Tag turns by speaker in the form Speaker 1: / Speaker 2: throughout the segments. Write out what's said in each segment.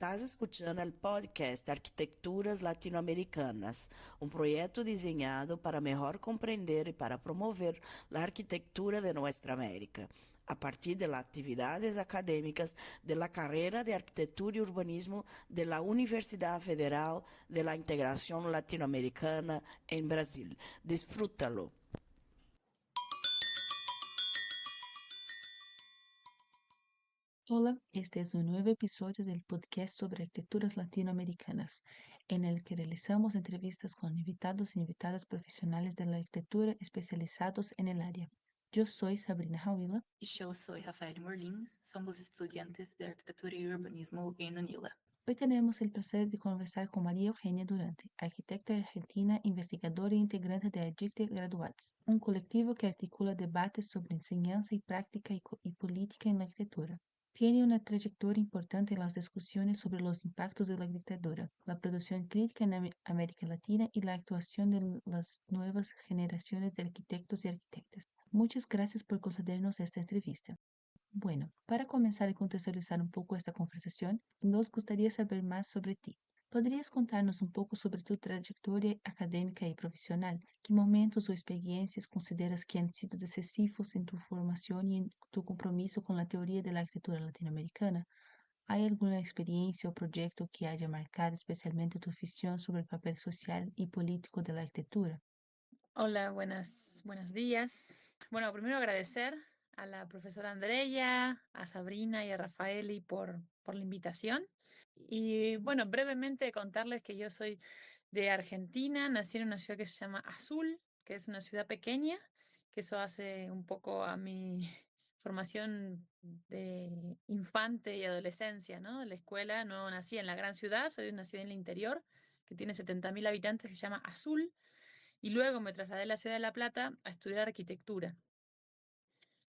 Speaker 1: Estás escuchando el podcast Arquitecturas Latinoamericanas, un proyecto diseñado para mejor comprender y para promover la arquitectura de nuestra América, a partir de las actividades académicas de la carrera de Arquitectura y Urbanismo de la Universidad Federal de la Integración Latinoamericana en Brasil. Disfrútalo.
Speaker 2: Hola, este es un nuevo episodio del podcast sobre arquitecturas latinoamericanas, en el que realizamos entrevistas con invitados e invitadas profesionales de la arquitectura especializados en el área. Yo soy Sabrina Jahuila.
Speaker 3: Y yo soy Rafael Morlins, somos estudiantes de Arquitectura y Urbanismo en UNILA.
Speaker 2: Hoy tenemos el placer de conversar con María Eugenia Durante, arquitecta argentina, investigadora e integrante de Agite Graduates, un colectivo que articula debates sobre enseñanza y práctica y política en la arquitectura. Tiene una trayectoria importante en las discusiones sobre los impactos de la arquitectura, la producción crítica en América Latina y la actuación de las nuevas generaciones de arquitectos y arquitectas. Muchas gracias por concedernos esta entrevista. Bueno, para comenzar y contextualizar un poco esta conversación, nos gustaría saber más sobre ti. ¿Podrías contarnos un poco sobre tu trayectoria académica y profesional? ¿Qué momentos o experiencias consideras que han sido decisivos en tu formación y en tu compromiso con la teoría de la arquitectura latinoamericana? ¿Hay alguna experiencia o proyecto que haya marcado especialmente tu visión sobre el papel social y político de la arquitectura?
Speaker 3: Hola, buenos días. Bueno, primero agradecer a la profesora Andrea, a Sabrina y a Rafaeli por la invitación. Y bueno, brevemente contarles que yo soy de Argentina, nací en una ciudad que se llama Azul, que es una ciudad pequeña, que eso hace un poco a mi formación de infante y adolescencia, ¿no? De la escuela, no nací en la gran ciudad, soy de una ciudad en el interior que tiene 70.000 habitantes, que se llama Azul, y luego me trasladé a la ciudad de La Plata a estudiar arquitectura.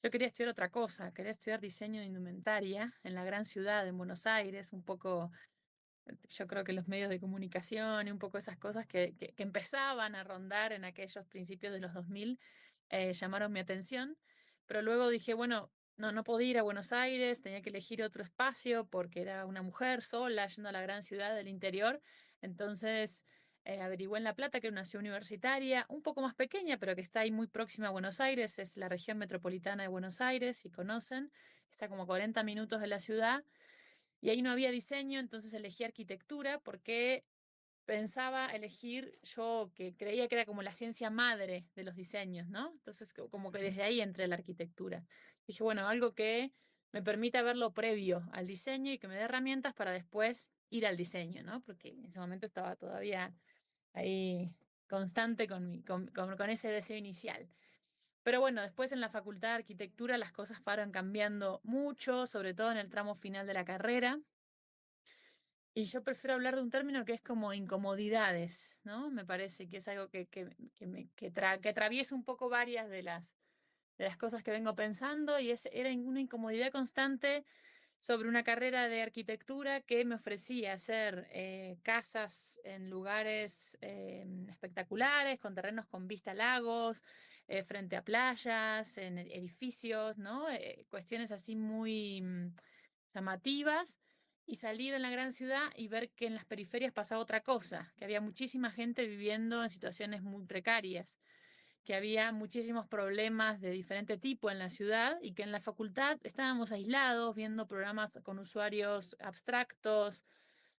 Speaker 3: Yo quería estudiar otra cosa, quería estudiar diseño de indumentaria en la gran ciudad, en Buenos Aires, un poco, yo creo que los medios de comunicación y un poco esas cosas que empezaban a rondar en aquellos principios de los 2000 llamaron mi atención, pero luego dije, bueno, no podía ir a Buenos Aires, tenía que elegir otro espacio porque era una mujer sola yendo a la gran ciudad del interior, entonces averigué en La Plata, que era una ciudad universitaria, un poco más pequeña, pero que está ahí muy próxima a Buenos Aires, es la región metropolitana de Buenos Aires, si conocen, está como 40 minutos de la ciudad, y ahí no había diseño, entonces elegí arquitectura porque pensaba elegir, yo que creía que era como la ciencia madre de los diseños, ¿no? Entonces como que desde ahí entré a la arquitectura. Dije, bueno, algo que me permita ver lo previo al diseño y que me dé herramientas para después ir al diseño, ¿no? Porque en ese momento estaba todavía ahí constante con ese deseo inicial. Pero bueno, después en la Facultad de Arquitectura las cosas fueron cambiando mucho, sobre todo en el tramo final de la carrera. Y yo prefiero hablar de un término que es como incomodidades, ¿no? Me parece que es algo que atraviesa un poco varias de las cosas que vengo pensando y era una incomodidad constante sobre una carrera de arquitectura que me ofrecía hacer casas en lugares espectaculares, con terrenos con vista a lagos, frente a playas, en edificios, ¿no? Cuestiones así muy llamativas, y salir en la gran ciudad y ver que en las periferias pasaba otra cosa, que había muchísima gente viviendo en situaciones muy precarias, que había muchísimos problemas de diferente tipo en la ciudad y que en la facultad estábamos aislados viendo programas con usuarios abstractos.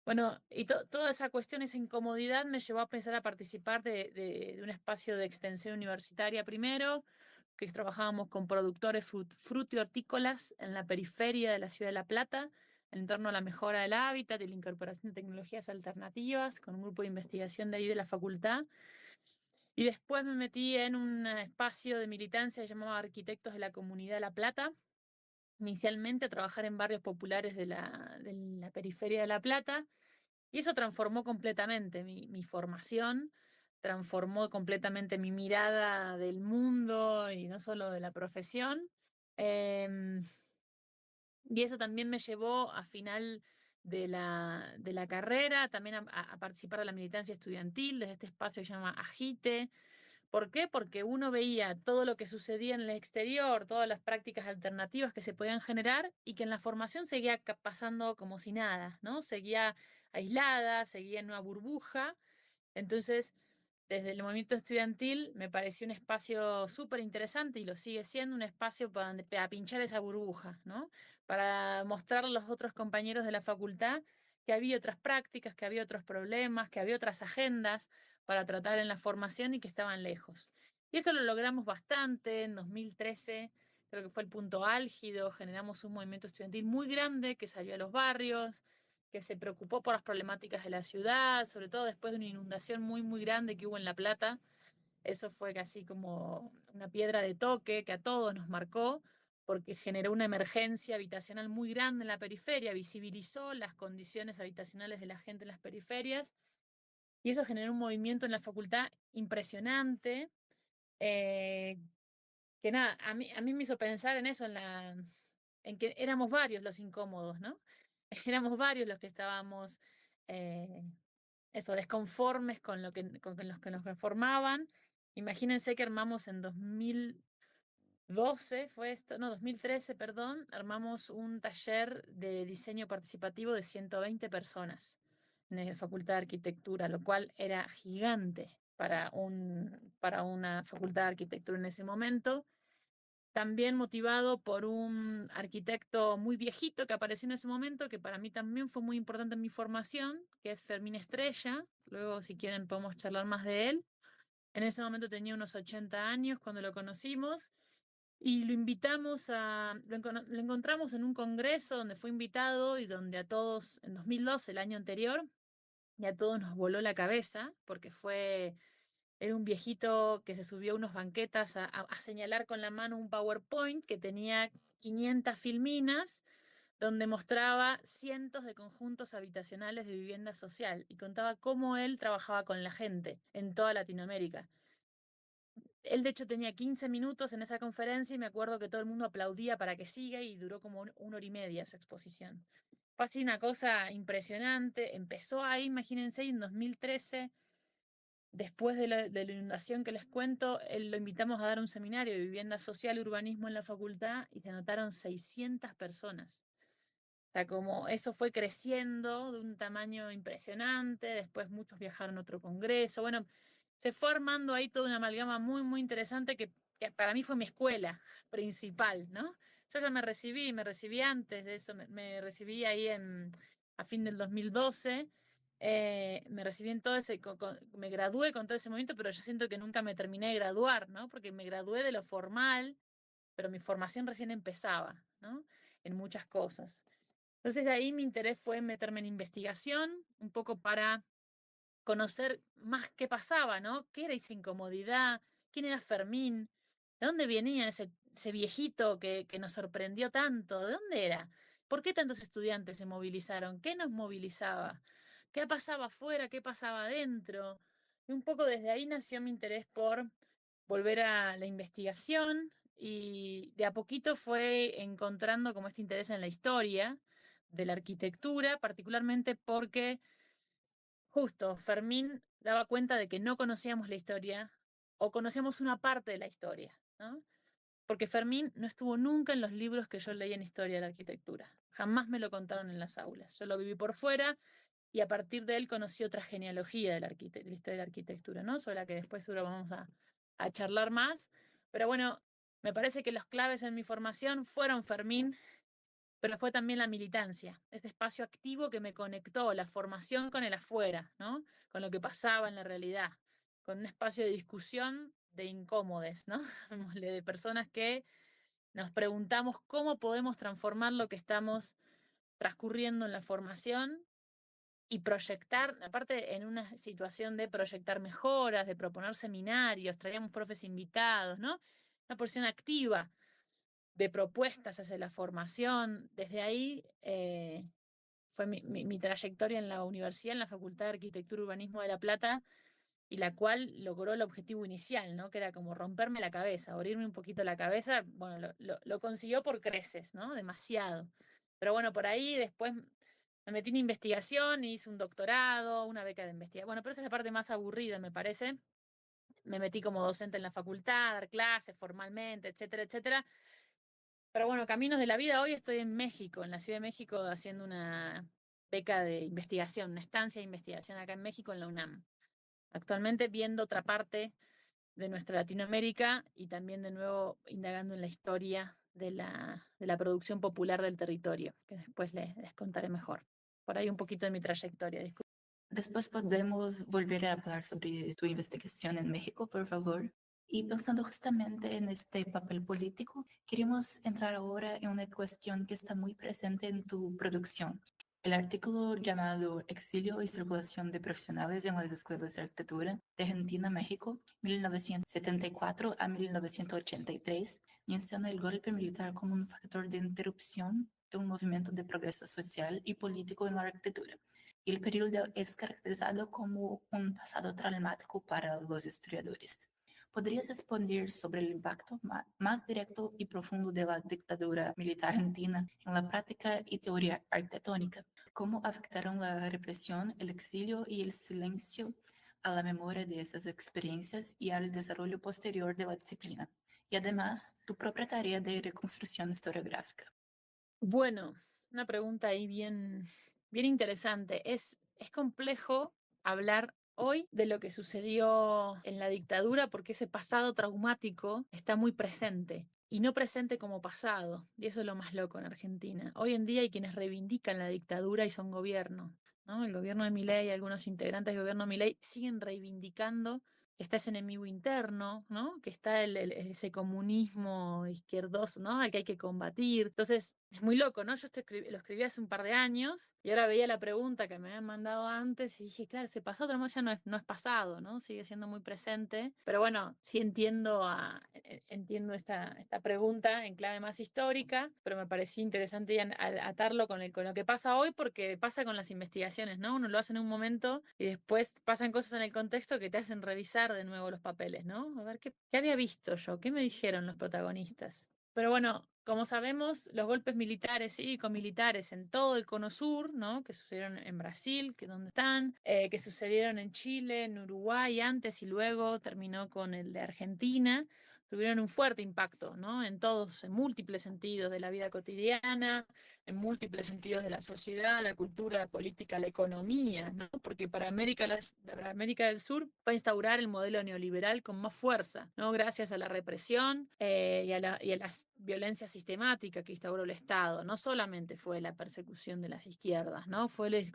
Speaker 3: Bueno, y toda esa cuestión, esa incomodidad me llevó a pensar a participar de un espacio de extensión universitaria primero, que trabajábamos con productores frutihortícolas en la periferia de la ciudad de La Plata, en torno a la mejora del hábitat y la incorporación de tecnologías alternativas, con un grupo de investigación de ahí de la facultad. Y después me metí en un espacio de militancia llamado Arquitectos de la Comunidad de La Plata, inicialmente a trabajar en barrios populares de la periferia de La Plata, y eso transformó completamente mi formación, transformó completamente mi mirada del mundo y no solo de la profesión. Em, y eso también me llevó a final de la carrera, también a participar de la militancia estudiantil desde este espacio que se llama Agite, ¿Por qué? Porque uno veía todo lo que sucedía en el exterior, todas las prácticas alternativas que se podían generar y que en la formación seguía pasando como si nada, ¿no? Seguía aislada, seguía en una burbuja. Entonces, desde el movimiento estudiantil me pareció un espacio súper interesante y lo sigue siendo un espacio para pinchar esa burbuja, ¿no? Para mostrar a los otros compañeros de la facultad que había otras prácticas, que había otros problemas, que había otras agendas para tratar en la formación y que estaban lejos. Y eso lo logramos bastante en 2013, creo que fue el punto álgido, generamos un movimiento estudiantil muy grande que salió a los barrios, que se preocupó por las problemáticas de la ciudad, sobre todo después de una inundación muy, muy grande que hubo en La Plata. Eso fue casi como una piedra de toque que a todos nos marcó, porque generó una emergencia habitacional muy grande en la periferia, visibilizó las condiciones habitacionales de la gente en las periferias, y eso generó un movimiento en la facultad impresionante, que nada, a mí me hizo pensar en eso, en que éramos varios los incómodos, ¿no? Éramos varios los que estábamos eh, desconformes con los que nos reformaban. Imagínense que armamos en 2012, fue esto, no, 2013, perdón, armamos un taller de diseño participativo de 120 personas en la Facultad de Arquitectura, lo cual era gigante para una facultad de arquitectura en ese momento. También motivado por un arquitecto muy viejito que apareció en ese momento, que para mí también fue muy importante en mi formación, que es Fermín Estrella. Luego, si quieren, podemos charlar más de él. En ese momento tenía unos 80 años cuando lo conocimos y lo invitamos lo encontramos en un congreso donde fue invitado y donde a todos, en 2012, el año anterior, y a todos nos voló la cabeza porque era un viejito que se subió a unas banquetas a señalar con la mano un PowerPoint que tenía 500 filminas donde mostraba cientos de conjuntos habitacionales de vivienda social y contaba cómo él trabajaba con la gente en toda Latinoamérica. Él, de hecho, tenía 15 minutos en esa conferencia y me acuerdo que todo el mundo aplaudía para que siga y duró como una hora y media su exposición. Fue así una cosa impresionante. Empezó ahí, imagínense, y en 2013, después de la inundación que les cuento, lo invitamos a dar un seminario de vivienda social y urbanismo en la facultad y se anotaron 600 personas. O sea, como eso fue creciendo de un tamaño impresionante, después muchos viajaron a otro congreso. Bueno, se fue armando ahí toda una amalgama muy, muy interesante que para mí fue mi escuela principal, ¿no? Yo ya me recibí antes de eso, me recibí ahí a fin del 2012. Me recibí en todo me gradué con todo ese momento, pero yo siento que nunca me terminé de graduar, ¿no? Porque me gradué de lo formal, pero mi formación recién empezaba, ¿no? En muchas cosas. Entonces de ahí mi interés fue meterme en investigación, un poco para conocer más qué pasaba, ¿no? ¿Qué era esa incomodidad? ¿Quién era Fermín? ¿De dónde venía ese viejito que nos sorprendió tanto? ¿De dónde era? ¿Por qué tantos estudiantes se movilizaron? ¿Qué nos movilizaba? ¿Qué pasaba afuera? ¿Qué pasaba adentro? Y un poco desde ahí nació mi interés por volver a la investigación y de a poquito fue encontrando como este interés en la historia de la arquitectura, particularmente porque justo Fermín daba cuenta de que no conocíamos la historia o conocíamos una parte de la historia, ¿no? Porque Fermín no estuvo nunca en los libros que yo leí en historia de la arquitectura. Jamás me lo contaron en las aulas. Yo lo viví por fuera y a partir de él conocí otra genealogía de la historia de la arquitectura, ¿no? Sobre la que después seguro vamos a charlar más. Pero bueno, me parece que los claves en mi formación fueron Fermín, pero fue también la militancia, ese espacio activo que me conectó, la formación con el afuera, ¿no? Con lo que pasaba en la realidad, con un espacio de discusión de incómodes, ¿no? De personas que nos preguntamos cómo podemos transformar lo que estamos transcurriendo en la formación y proyectar, aparte en una situación de proyectar mejoras, de proponer seminarios, traíamos profes invitados, ¿no? Una posición activa de propuestas hacia la formación. Desde ahí fue mi trayectoria en la universidad, en la Facultad de Arquitectura y Urbanismo de La Plata, y la cual logró el objetivo inicial, ¿no? Que era como romperme la cabeza, abrirme un poquito la cabeza. Bueno, lo consiguió por creces, ¿no? Demasiado. Pero bueno, por ahí después me metí en investigación, hice un doctorado, una beca de investigación. Bueno, pero esa es la parte más aburrida, me parece. me metí como docente en la facultad, a dar clases formalmente, etcétera, etcétera. Pero bueno, caminos de la vida, hoy estoy en México, en la Ciudad de México, haciendo una beca de investigación, una estancia de investigación acá en México, en la UNAM. Actualmente viendo otra parte de nuestra Latinoamérica y también de nuevo indagando en la historia de la producción popular del territorio, que después les contaré mejor. Por ahí un poquito de mi trayectoria. Disculpe.
Speaker 4: Después podemos volver a hablar sobre tu investigación en México, por favor. Y pensando justamente en este papel político, queremos entrar ahora en una cuestión que está muy presente en tu producción. El artículo llamado Exilio y circulación de profesionales en las escuelas de arquitectura de Argentina, México, 1974 a 1983, menciona el golpe militar como un factor de interrupción de un movimiento de progreso social y político en la arquitectura. Y el periodo es caracterizado como un pasado traumático para los historiadores. ¿Podrías exponer sobre el impacto más directo y profundo de la dictadura militar argentina en la práctica y teoría arquitectónica? ¿Cómo afectaron la represión, el exilio y el silencio a la memoria de esas experiencias y al desarrollo posterior de la disciplina? Y además, tu propia tarea de reconstrucción historiográfica.
Speaker 3: Bueno, una pregunta ahí bien interesante. Es complejo hablar hoy de lo que sucedió en la dictadura porque ese pasado traumático está muy presente y no presente como pasado. Y eso es lo más loco en Argentina. Hoy en día hay quienes reivindican la dictadura y son gobierno, ¿no? El gobierno de Milei, algunos integrantes del gobierno de Milei siguen reivindicando que está ese enemigo interno, ¿no? Que está ese comunismo izquierdoso, ¿no? Al que hay que combatir. Entonces, es muy loco, ¿no? Yo lo escribí hace un par de años y ahora veía la pregunta que me habían mandado antes y dije, claro, ese pasado ya no es pasado, ¿no? Sigue siendo muy presente. Pero bueno, sí entiendo esta pregunta en clave más histórica, pero me pareció interesante atarlo con lo que pasa hoy porque pasa con las investigaciones, ¿no? Uno lo hace en un momento y después pasan cosas en el contexto que te hacen revisar de nuevo los papeles, ¿no? A ver, ¿qué había visto yo? ¿Qué me dijeron los protagonistas? Pero bueno, como sabemos, los golpes militares, cívico-militares en todo el cono sur, ¿no? Que sucedieron en Brasil, que es donde están, que sucedieron en Chile, en Uruguay antes y luego terminó con el de Argentina, tuvieron un fuerte impacto, ¿no? En todos, en múltiples sentidos de la vida cotidiana, en múltiples sentidos de la sociedad, la cultura, la política, la economía, ¿no? Porque para América del Sur va a instaurar el modelo neoliberal con más fuerza, ¿no? Gracias a la represión y a las violencias sistemáticas que instauró el Estado. No solamente fue la persecución de las izquierdas, ¿no? Fue el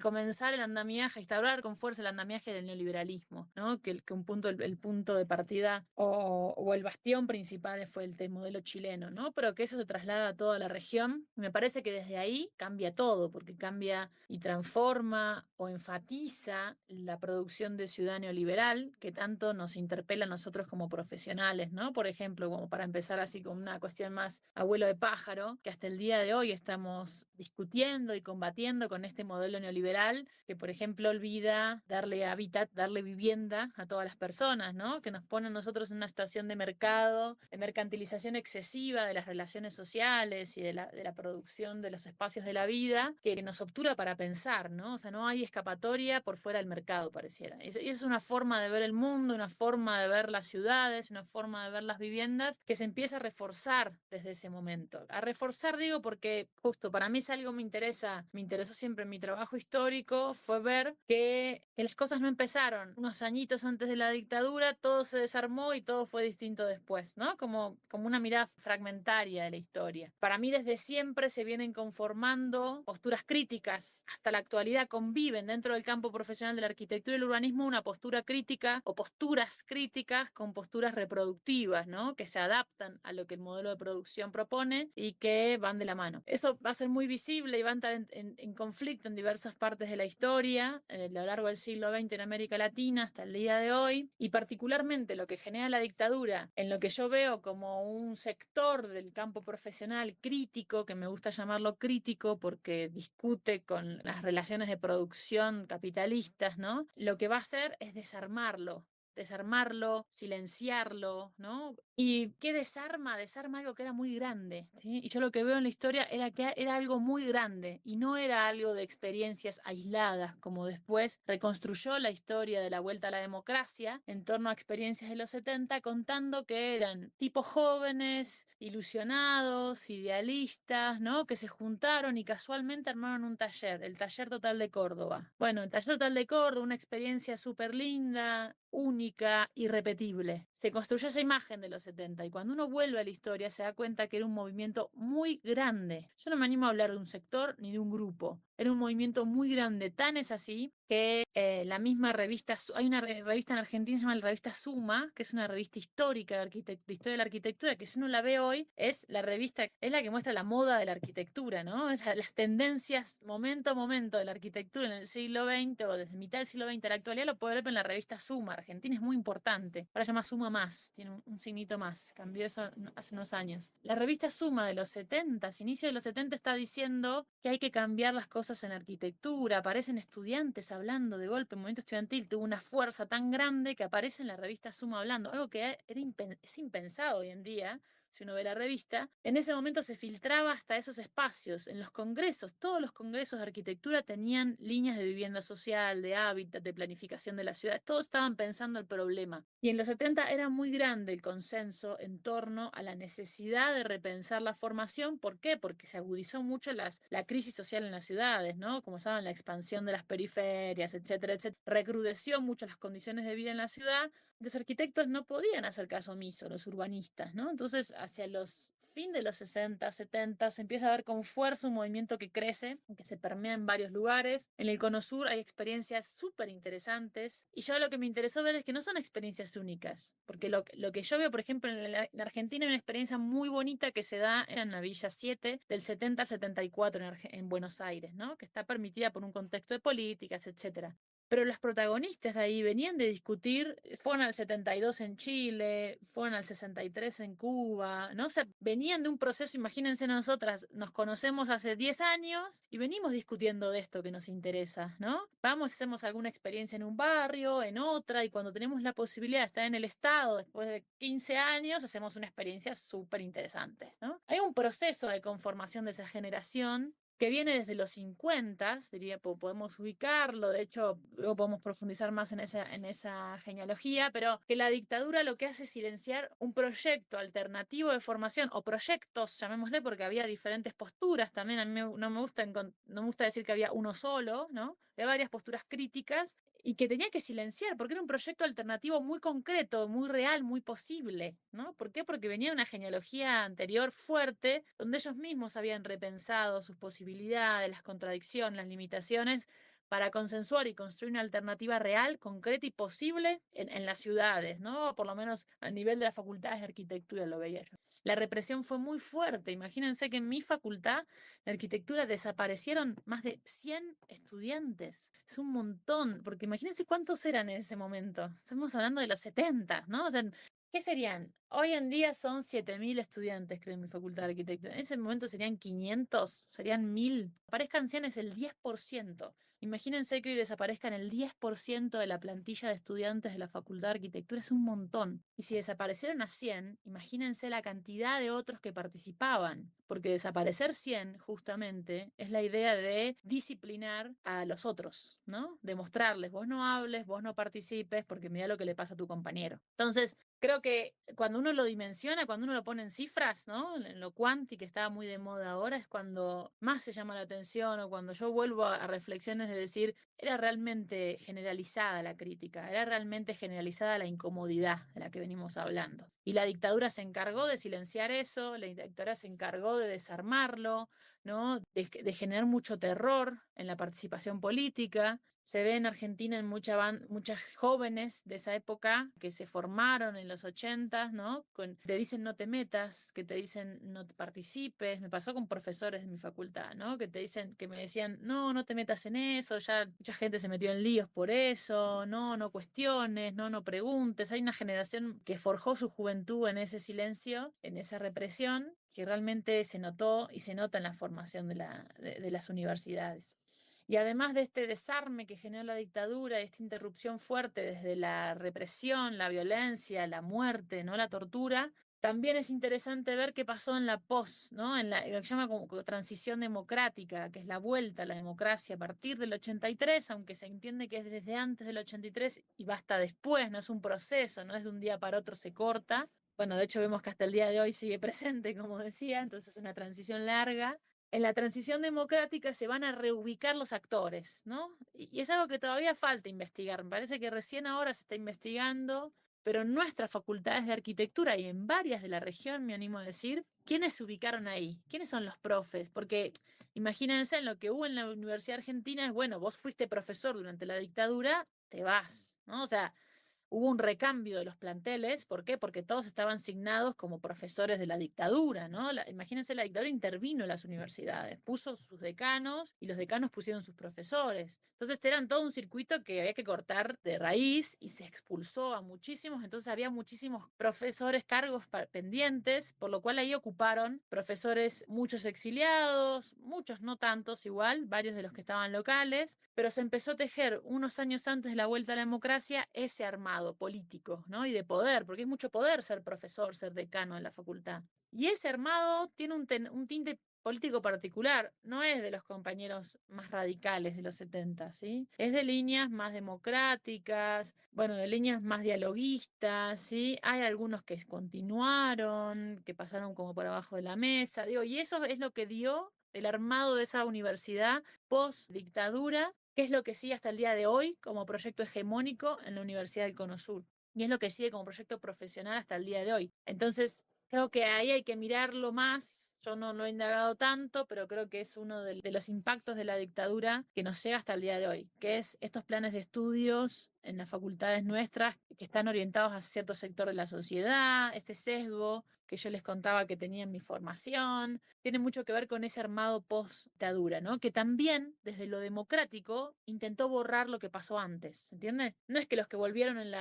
Speaker 3: comenzar el andamiaje, instaurar con fuerza el andamiaje del neoliberalismo, ¿no? Que el punto de partida o el bastión principal fue el modelo chileno, ¿no? Pero que eso se traslada a toda la región. Me parece que desde ahí cambia todo, porque cambia y transforma o enfatiza la producción de ciudad neoliberal que tanto nos interpela a nosotros como profesionales, ¿no? Por ejemplo, como para empezar así con una cuestión más abuelo de pájaro, que hasta el día de hoy estamos discutiendo y combatiendo con este modelo neoliberal que, por ejemplo, olvida darle hábitat, darle vivienda a todas las personas, ¿no? Que nos pone a nosotros en una situación de mercado, de mercantilización excesiva de las relaciones sociales y de la producción de los espacios de la vida, que nos obtura para pensar, ¿no? O sea, no hay escapatoria por fuera del mercado, pareciera. Y es una forma de ver el mundo, una forma de ver las ciudades, una forma de ver las viviendas que se empieza a reforzar desde ese momento. A reforzar, digo, porque justo para mí es algo me interesó siempre en mi trabajo histórico, fue ver que las cosas no empezaron unos añitos antes de la dictadura, todo se desarmó y todo fue distinto después, ¿no? Como una mirada fragmentaria de la historia. Para mí desde siempre se vienen conformando posturas críticas, hasta la actualidad conviven dentro del campo profesional de la arquitectura y el urbanismo una postura crítica o posturas críticas con posturas reproductivas, ¿no? Que se adaptan a lo que el modelo de producción propone y que van de la mano. Eso va a ser muy visible y va a estar en conflicto en diversas partes de la historia, a lo largo del siglo XX en América Latina hasta el día de hoy, y particularmente lo que genera la dictadura, en lo que yo veo como un sector del campo profesional crítico, que me gusta llamarlo crítico porque discute con las relaciones de producción capitalistas, ¿no? Lo que va a hacer es desarmarlo desarmarlo, silenciarlo, ¿no? ¿Y qué desarma? Desarma algo que era muy grande, ¿sí? Y yo lo que veo en la historia era que era algo muy grande y no era algo de experiencias aisladas, como después reconstruyó la historia de la vuelta a la democracia en torno a experiencias de los 70, contando que eran tipos jóvenes, ilusionados, idealistas, ¿no? Que se juntaron y casualmente armaron un taller, el Taller Total de Córdoba. Bueno, el Taller Total de Córdoba, una experiencia súper linda, única, irrepetible. Se construyó esa imagen de los 70 y cuando uno vuelve a la historia se da cuenta que era un movimiento muy grande. Yo no me animo a hablar de un sector ni de un grupo. Era un movimiento muy grande, tan es así que la misma revista, hay una revista en Argentina que se llama la revista Suma, que es una revista histórica de historia de la arquitectura, que si uno la ve hoy, es la revista, es la que muestra la moda de la arquitectura, ¿no? Es las tendencias momento a momento de la arquitectura en el siglo XX o desde mitad del siglo XX a la actualidad, lo puede ver en la revista Suma. Argentina es muy importante. Ahora se llama Suma Más, tiene un signito más, cambió eso hace unos años. La revista Suma de los 70, inicio de los 70, está diciendo que hay que cambiar las cosas en la arquitectura. Aparecen estudiantes hablando de golpe. El movimiento estudiantil tuvo una fuerza tan grande que aparece en la revista Suma hablando, algo que es impensado hoy en día. Si uno ve la revista, en ese momento se filtraba hasta esos espacios. En los congresos, todos los congresos de arquitectura tenían líneas de vivienda social, de hábitat, de planificación de las ciudades. Todos estaban pensando el problema. Y en los 70 era muy grande el consenso en torno a la necesidad de repensar la formación. ¿Por qué? Porque se agudizó mucho la crisis social en las ciudades, ¿no? Como saben, la expansión de las periferias, etcétera, etcétera. Recrudeció mucho las condiciones de vida en la ciudad. Los arquitectos no podían hacer caso omiso, los urbanistas, ¿no? Entonces, hacia los fin de los 60, 70, se empieza a ver con fuerza un movimiento que crece, que se permea en varios lugares. En el Cono Sur hay experiencias súper interesantes y yo lo que me interesó ver es que no son experiencias únicas, porque lo que yo veo, por ejemplo, en Argentina hay una experiencia muy bonita que se da en la Villa 7 del 70 al 74 en Buenos Aires, ¿no? Que está permitida por un contexto de políticas, etcétera. Pero los protagonistas de ahí venían de discutir, fueron al 72 en Chile, fueron al 63 en Cuba, ¿no? O sea, venían de un proceso, imagínense nosotras, nos conocemos hace 10 años y venimos discutiendo de esto que nos interesa, ¿no? Vamos, hacemos alguna experiencia en un barrio, en otra, y cuando tenemos la posibilidad de estar en el Estado después de 15 años, hacemos una experiencia súper interesante, ¿no? Hay un proceso de conformación de esa generación que viene desde los 50, diría, podemos ubicarlo, de hecho, luego podemos profundizar más en esa genealogía, pero que la dictadura lo que hace es silenciar un proyecto alternativo de formación, o proyectos, llamémosle, porque había diferentes posturas también. A mí no me gusta decir que había uno solo, ¿no? Había varias posturas críticas y que tenía que silenciar, porque era un proyecto alternativo muy concreto, muy real, muy posible, ¿no? ¿Por qué? Porque venía una genealogía anterior fuerte, donde ellos mismos habían repensado sus posibilidades, las contradicciones, las limitaciones, para consensuar y construir una alternativa real, concreta y posible en las ciudades, ¿no? Por lo menos a nivel de las facultades de arquitectura lo veía yo. La represión fue muy fuerte. Imagínense que en mi facultad de arquitectura desaparecieron más de 100 estudiantes. Es un montón, porque imagínense cuántos eran en ese momento. Estamos hablando de los 70, ¿no? O sea, ¿qué serían? Hoy en día son 7.000 estudiantes, creo, en mi facultad de arquitectura. En ese momento serían 500, serían 1.000. Aparezcan 100 es el 10%. Imagínense que hoy desaparezcan el 10% de la plantilla de estudiantes de la facultad de arquitectura, es un montón. Y si desaparecieron a 100, imagínense la cantidad de otros que participaban. Porque desaparecer 100, justamente, es la idea de disciplinar a los otros, ¿no? Demostrarles, vos no hables, vos no participes, porque mira lo que le pasa a tu compañero. Entonces, creo que cuando uno lo dimensiona, cuando uno lo pone en cifras, ¿no? En lo cuanti, que estaba muy de moda ahora, es cuando más se llama la atención, o cuando yo vuelvo a reflexiones de decir, era realmente generalizada la crítica, era realmente generalizada la incomodidad de la que venimos hablando. Y la dictadura se encargó de silenciar eso, la dictadura se encargó de desarmarlo, ¿no? De generar mucho terror en la participación política. Se ve en Argentina en muchas jóvenes de esa época que se formaron en los 80, ¿no? Te dicen no te metas, que te dicen no te participes. Me pasó con profesores de mi facultad, ¿no? Que me decían, no te metas en eso, ya mucha gente se metió en líos por eso, no cuestiones, no preguntes. Hay una generación que forjó su juventud en ese silencio, en esa represión, que realmente se notó y se nota en la formación de las universidades. Y además de este desarme que generó la dictadura, esta interrupción fuerte desde la represión, la violencia, la muerte, ¿no? La tortura, también es interesante ver qué pasó en la pos, ¿no? En lo que se llama como transición democrática, que es la vuelta a la democracia a partir del 83, aunque se entiende que es desde antes del 83 y va hasta después, no es un proceso, no es de un día para otro se corta. Bueno, de hecho vemos que hasta el día de hoy sigue presente, como decía, entonces es una transición larga. En la transición democrática se van a reubicar los actores, ¿no? Y es algo que todavía falta investigar. Me parece que recién ahora se está investigando, pero en nuestras facultades de arquitectura y en varias de la región, me animo a decir, ¿quiénes se ubicaron ahí? ¿Quiénes son los profes? Porque imagínense, en lo que hubo en la Universidad Argentina es, bueno, vos fuiste profesor durante la dictadura, te vas, ¿no? O sea, hubo un recambio de los planteles. ¿Por qué? Porque todos estaban asignados como profesores de la dictadura, ¿no? Imagínense, la dictadura intervino en las universidades, puso sus decanos y los decanos pusieron sus profesores. Entonces eran todo un circuito que había que cortar de raíz y se expulsó a muchísimos. Entonces había muchísimos profesores, cargos pendientes, por lo cual ahí ocuparon profesores, muchos exiliados, muchos no tantos igual, varios de los que estaban locales, pero se empezó a tejer unos años antes de la vuelta a la democracia ese armado político, ¿no? Y de poder, porque es mucho poder ser profesor, ser decano en la facultad. Y ese armado tiene un tinte político particular, no es de los compañeros más radicales de los 70, ¿sí? Es de líneas más democráticas, bueno, de líneas más dialoguistas, ¿sí? Hay algunos que continuaron, que pasaron como por abajo de la mesa, digo, y eso es lo que dio el armado de esa universidad post-dictadura, que es lo que sigue hasta el día de hoy como proyecto hegemónico en la Universidad del Cono Sur. Y es lo que sigue como proyecto profesional hasta el día de hoy. Entonces, creo que ahí hay que mirarlo más. Yo no lo he indagado tanto, pero creo que es uno de los impactos de la dictadura que nos llega hasta el día de hoy, que es estos planes de estudios en las facultades nuestras que están orientados a cierto sector de la sociedad, este sesgo que yo les contaba que tenía en mi formación, tiene mucho que ver con ese armado post-dictadura, ¿no? Que también, desde lo democrático, intentó borrar lo que pasó antes, ¿entiendes? No es que los que volvieron en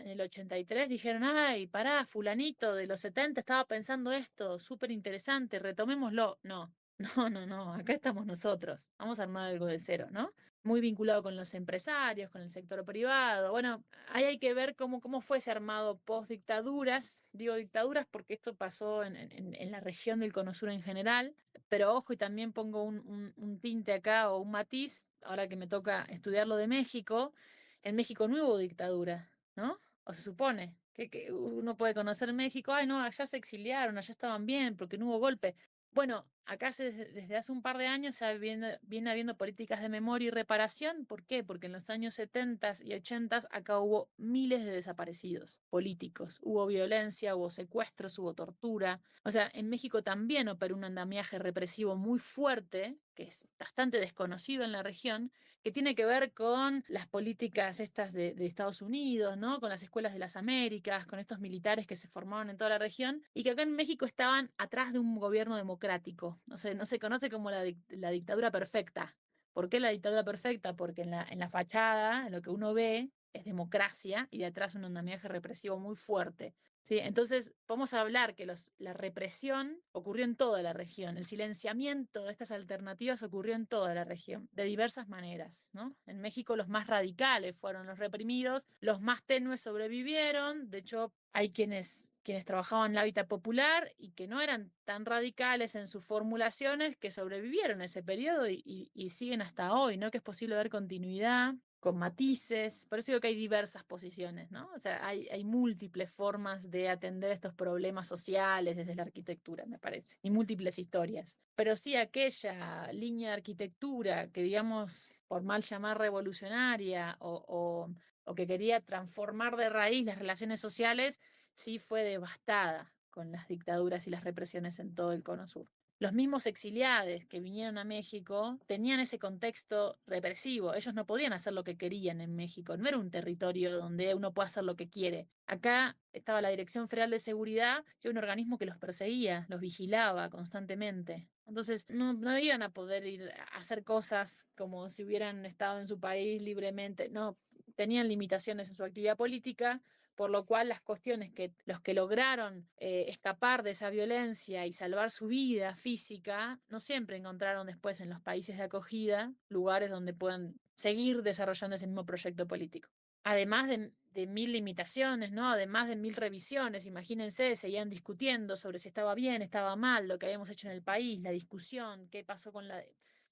Speaker 3: el 83 dijeron, ay, pará, fulanito de los 70 estaba pensando esto, súper interesante, retomémoslo. No, no, acá estamos nosotros, vamos a armar algo de cero, ¿no? Muy vinculado con los empresarios, con el sector privado. Bueno, ahí hay que ver cómo fue ese armado post-dictaduras. Digo dictaduras porque esto pasó en la región del Cono Sur en general, pero ojo, y también pongo un tinte acá o un matiz, ahora que me toca estudiar lo de México. En México no hubo dictadura, ¿no? O se supone que uno puede conocer México, ay no, allá se exiliaron, allá estaban bien porque no hubo golpe. Bueno, acá desde hace un par de años viene habiendo políticas de memoria y reparación. ¿Por qué? Porque en los años 70 y 80 acá hubo miles de desaparecidos políticos. Hubo violencia, hubo secuestros, hubo tortura. O sea, en México también operó un andamiaje represivo muy fuerte, que es bastante desconocido en la región, que tiene que ver con las políticas estas de Estados Unidos, ¿no? Con las escuelas de las Américas, con estos militares que se formaban en toda la región y que acá en México estaban atrás de un gobierno democrático. O sea, no se conoce como la dictadura perfecta. ¿Por qué la dictadura perfecta? Porque en la fachada, en lo que uno ve, es democracia y de atrás un andamiaje represivo muy fuerte. ¿Sí? Entonces, podemos hablar que la represión ocurrió en toda la región, el silenciamiento de estas alternativas ocurrió en toda la región, de diversas maneras, ¿no? En México los más radicales fueron los reprimidos, los más tenues sobrevivieron, de hecho hay quienes trabajaban en el hábitat popular y que no eran tan radicales en sus formulaciones que sobrevivieron ese periodo y siguen hasta hoy, ¿no? Que es posible ver continuidad con matices, por eso digo que hay diversas posiciones, ¿no? O sea, hay múltiples formas de atender estos problemas sociales desde la arquitectura, me parece, y múltiples historias. Pero sí aquella línea de arquitectura que, digamos, por mal llamar revolucionaria o que quería transformar de raíz las relaciones sociales, sí fue devastada con las dictaduras y las represiones en todo el Cono Sur. Los mismos exiliados que vinieron a México tenían ese contexto represivo. Ellos no podían hacer lo que querían en México. No era un territorio donde uno puede hacer lo que quiere. Acá estaba la Dirección Federal de Seguridad, que era un organismo que los perseguía, los vigilaba constantemente. Entonces no iban a poder ir a hacer cosas como si hubieran estado en su país libremente. No, tenían limitaciones en su actividad política por lo cual las cuestiones que los que lograron escapar de esa violencia y salvar su vida física, no siempre encontraron después en los países de acogida lugares donde puedan seguir desarrollando ese mismo proyecto político. Además de 1000 limitaciones, ¿no? Además de 1000 revisiones, imagínense, seguían discutiendo sobre si estaba bien, estaba mal, lo que habíamos hecho en el país, la discusión, qué pasó con la...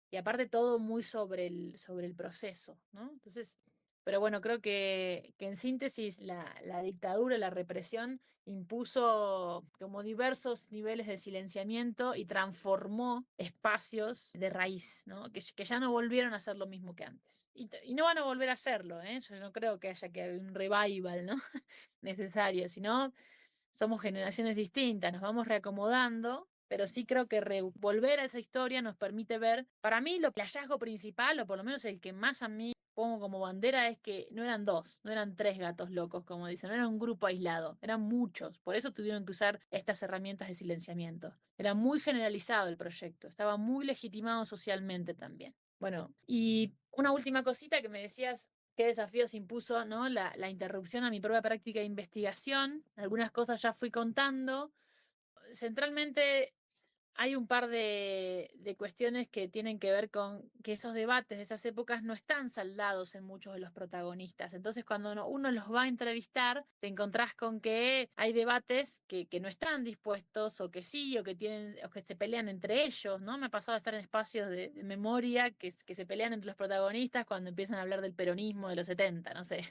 Speaker 3: Y aparte todo muy sobre el proceso, ¿no? Entonces, pero bueno, creo que en síntesis la dictadura, la represión impuso como diversos niveles de silenciamiento y transformó espacios de raíz, ¿no? Que ya no volvieron a ser lo mismo que antes. Y no van a volver a hacerlo, ¿eh? Yo no creo que haya que haber un revival, ¿no? necesario, sino somos generaciones distintas, nos vamos reacomodando, pero sí creo que volver a esa historia nos permite ver, para mí, el hallazgo principal, o por lo menos el que más a mí pongo como bandera, es que no eran dos, no eran tres gatos locos, como dicen, no era un grupo aislado, eran muchos, por eso tuvieron que usar estas herramientas de silenciamiento. Era muy generalizado el proyecto, estaba muy legitimado socialmente también. Bueno, y una última cosita que me decías, qué desafíos impuso, ¿no? la interrupción a mi propia práctica de investigación. Algunas cosas ya fui contando. Centralmente hay un par de cuestiones que tienen que ver con que esos debates de esas épocas no están saldados en muchos de los protagonistas. Entonces, cuando uno los va a entrevistar, te encontrás con que hay debates que no están dispuestos, o que sí, o que se pelean entre ellos, ¿no? Me ha pasado a estar en espacios de memoria que se pelean entre los protagonistas cuando empiezan a hablar del peronismo de los 70, no sé.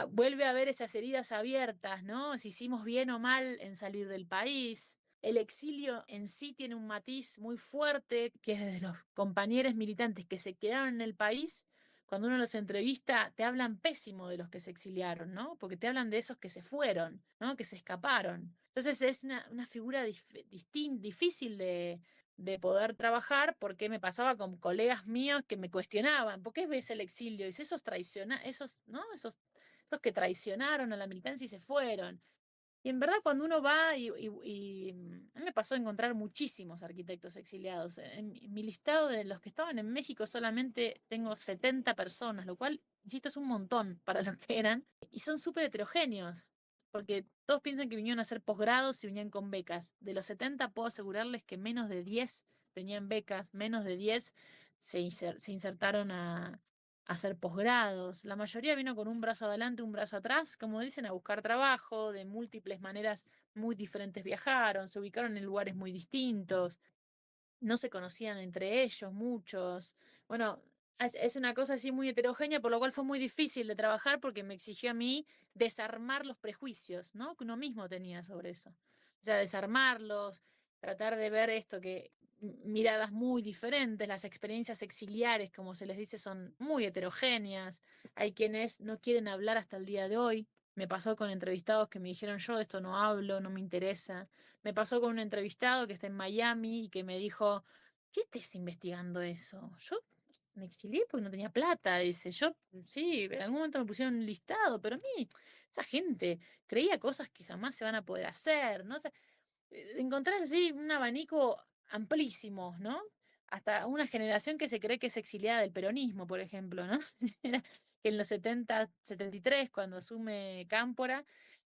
Speaker 3: Vuelve a haber esas heridas abiertas, ¿no? Si hicimos bien o mal en salir del país. El exilio en sí tiene un matiz muy fuerte, que es desde los compañeros militantes que se quedaron en el país. Cuando uno los entrevista, te hablan pésimo de los que se exiliaron, ¿no? Porque te hablan de esos que se fueron, ¿no? Que se escaparon. Entonces es una figura difícil de poder trabajar, porque me pasaba con colegas míos que me cuestionaban, ¿por qué ves el exilio? Dice, esos que traicionaron a la militancia y se fueron. Y en verdad, cuando uno va a mí me pasó a encontrar muchísimos arquitectos exiliados. En mi listado de los que estaban en México solamente tengo 70 personas, lo cual, insisto, es un montón para los que eran. Y son súper heterogéneos, porque todos piensan que vinieron a hacer posgrados y venían con becas. De los 70 puedo asegurarles que menos de 10 tenían becas, menos de 10 se insertaron a hacer posgrados. La mayoría vino con un brazo adelante, un brazo atrás, como dicen, a buscar trabajo. De múltiples maneras muy diferentes viajaron, se ubicaron en lugares muy distintos, no se conocían entre ellos muchos. Bueno, es una cosa así muy heterogénea, por lo cual fue muy difícil de trabajar, porque me exigió a mí desarmar los prejuicios, ¿no? Que uno mismo tenía sobre eso. O sea, desarmarlos, tratar de ver esto, que miradas muy diferentes, las experiencias exiliares, como se les dice, son muy heterogéneas. Hay quienes no quieren hablar hasta el día de hoy. Me pasó con entrevistados que me dijeron, yo de esto no hablo, no me interesa. Me pasó con un entrevistado que está en Miami y que me dijo, ¿qué estés investigando eso? Yo me exilié porque no tenía plata. Dice, yo sí, en algún momento me pusieron un listado, pero a mí, esa gente creía cosas que jamás se van a poder hacer, ¿no? O sea, encontrás así un abanico amplísimo, ¿no? Hasta una generación que se cree que es exiliada del peronismo, por ejemplo, ¿no? Que en los 73, cuando asume Cámpora,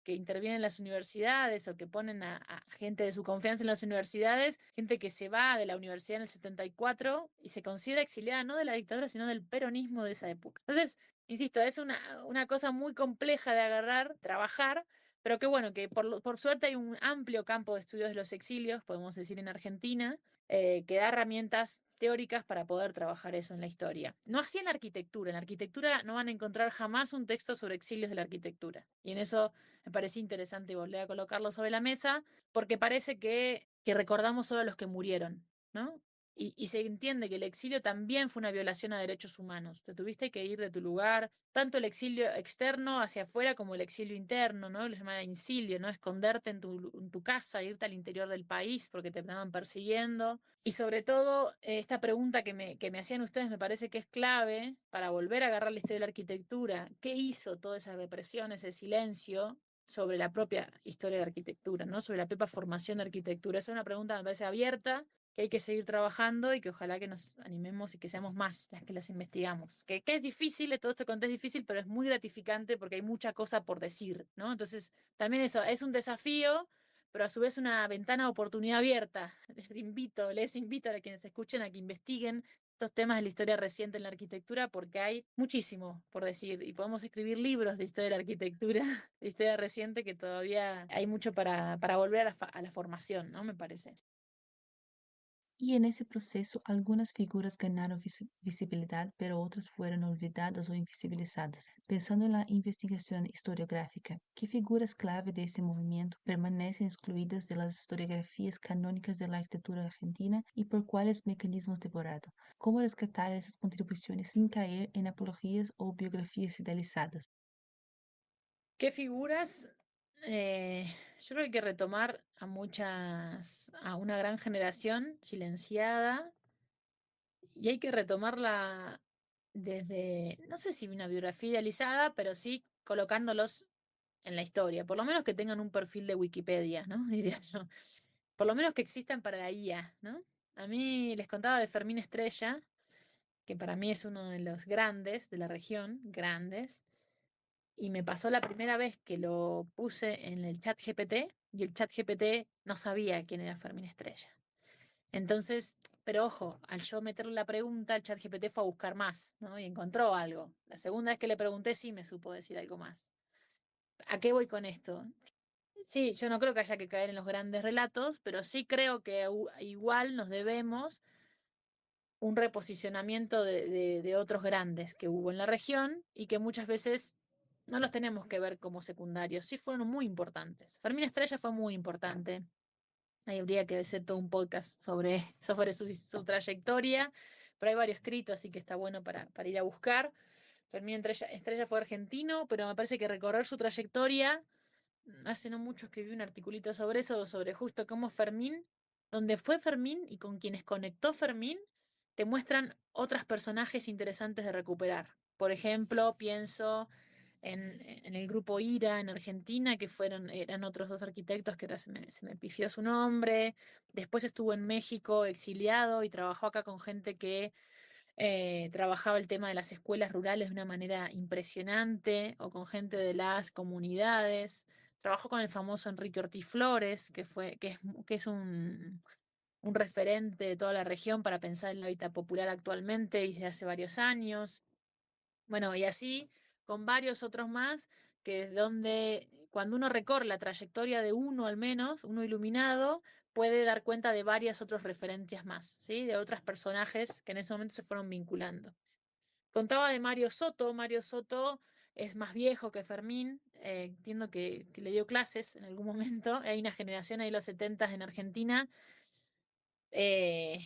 Speaker 3: que interviene en las universidades, o que ponen a gente de su confianza en las universidades, gente que se va de la universidad en el 74 y se considera exiliada no de la dictadura, sino del peronismo de esa época. Entonces, insisto, es una cosa muy compleja de agarrar, trabajar, pero qué bueno, que por suerte hay un amplio campo de estudios de los exilios, podemos decir, en Argentina, que da herramientas teóricas para poder trabajar eso en la historia. No así en la arquitectura. En la arquitectura no van a encontrar jamás un texto sobre exilios de la arquitectura. Y en eso me parece interesante volver a colocarlo sobre la mesa, porque parece que recordamos solo a los que murieron, ¿no? Y se entiende que el exilio también fue una violación a derechos humanos. Te tuviste que ir de tu lugar, tanto el exilio externo hacia afuera como el exilio interno, ¿no? Lo llaman incilio, ¿no? Esconderte en tu casa, irte al interior del país porque te estaban persiguiendo. Y sobre todo, esta pregunta que me hacían ustedes me parece que es clave para volver a agarrar la historia de la arquitectura. ¿Qué hizo toda esa represión, ese silencio sobre la propia historia de la arquitectura, ¿no? Sobre la propia formación de arquitectura? Esa es una pregunta que me parece abierta, que hay que seguir trabajando y que ojalá que nos animemos y que seamos más las que las investigamos. Que es difícil, todo esto que conté es difícil, pero es muy gratificante porque hay mucha cosa por decir, ¿no? Entonces, también eso es un desafío, pero a su vez una ventana de oportunidad abierta. Les invito a quienes escuchen a que investiguen estos temas de la historia reciente en la arquitectura porque hay muchísimo por decir y podemos escribir libros de historia de la arquitectura, de historia reciente, que todavía hay mucho para volver a la formación, ¿no? Me parece.
Speaker 2: Y en ese proceso, algunas figuras ganaron visibilidad, pero otras fueron olvidadas o invisibilizadas. Pensando en la investigación historiográfica, ¿qué figuras clave de ese movimiento permanecen excluidas de las historiografías canónicas de la arquitectura argentina y por cuáles mecanismos de borrado? ¿Cómo rescatar esas contribuciones sin caer en apologías o biografías idealizadas?
Speaker 3: ¿Qué figuras? Yo creo que hay que retomar a una gran generación silenciada y hay que retomarla desde, no sé si una biografía idealizada, pero sí colocándolos en la historia, por lo menos que tengan un perfil de Wikipedia, ¿no? Diría yo. Por lo menos que existan para la IA, ¿no? A mí les contaba de Fermín Estrella, que para mí es uno de los grandes de la región, grandes, y me pasó la primera vez que lo puse en el chat GPT y el chat GPT no sabía quién era Fermín Estrella. Entonces, pero ojo, al yo meterle la pregunta, el chat GPT fue a buscar más, ¿no? Y encontró algo. La segunda vez que le pregunté sí me supo decir algo más. ¿A qué voy con esto? Sí, yo no creo que haya que caer en los grandes relatos, pero sí creo que igual nos debemos un reposicionamiento de otros grandes que hubo en la región y que muchas veces no los tenemos que ver como secundarios. Sí fueron muy importantes. Fermín Estrella fue muy importante. Ahí habría que hacer todo un podcast sobre su trayectoria, pero hay varios escritos, así que está bueno para ir a buscar. Fermín Estrella fue argentino, pero me parece que recorrer su trayectoria, hace no mucho escribí un articulito sobre eso, sobre justo cómo Fermín, donde fue Fermín y con quienes conectó Fermín, te muestran otros personajes interesantes de recuperar. Por ejemplo, pienso en el grupo IRA en Argentina, que eran otros dos arquitectos que ahora se me pifió su nombre. Después estuvo en México exiliado y trabajó acá con gente que trabajaba el tema de las escuelas rurales de una manera impresionante, o con gente de las comunidades. Trabajó con el famoso Enrique Ortiz Flores, que es un referente de toda la región para pensar en el hábitat popular actualmente y desde hace varios años. Bueno, y así con varios otros más, que es donde cuando uno recorre la trayectoria de uno al menos, uno iluminado, puede dar cuenta de varias otras referencias más, ¿sí? De otros personajes que en ese momento se fueron vinculando. Contaba de Mario Soto. Mario Soto es más viejo que Fermín. Entiendo que le dio clases en algún momento. Hay una generación ahí de los 70 en Argentina eh,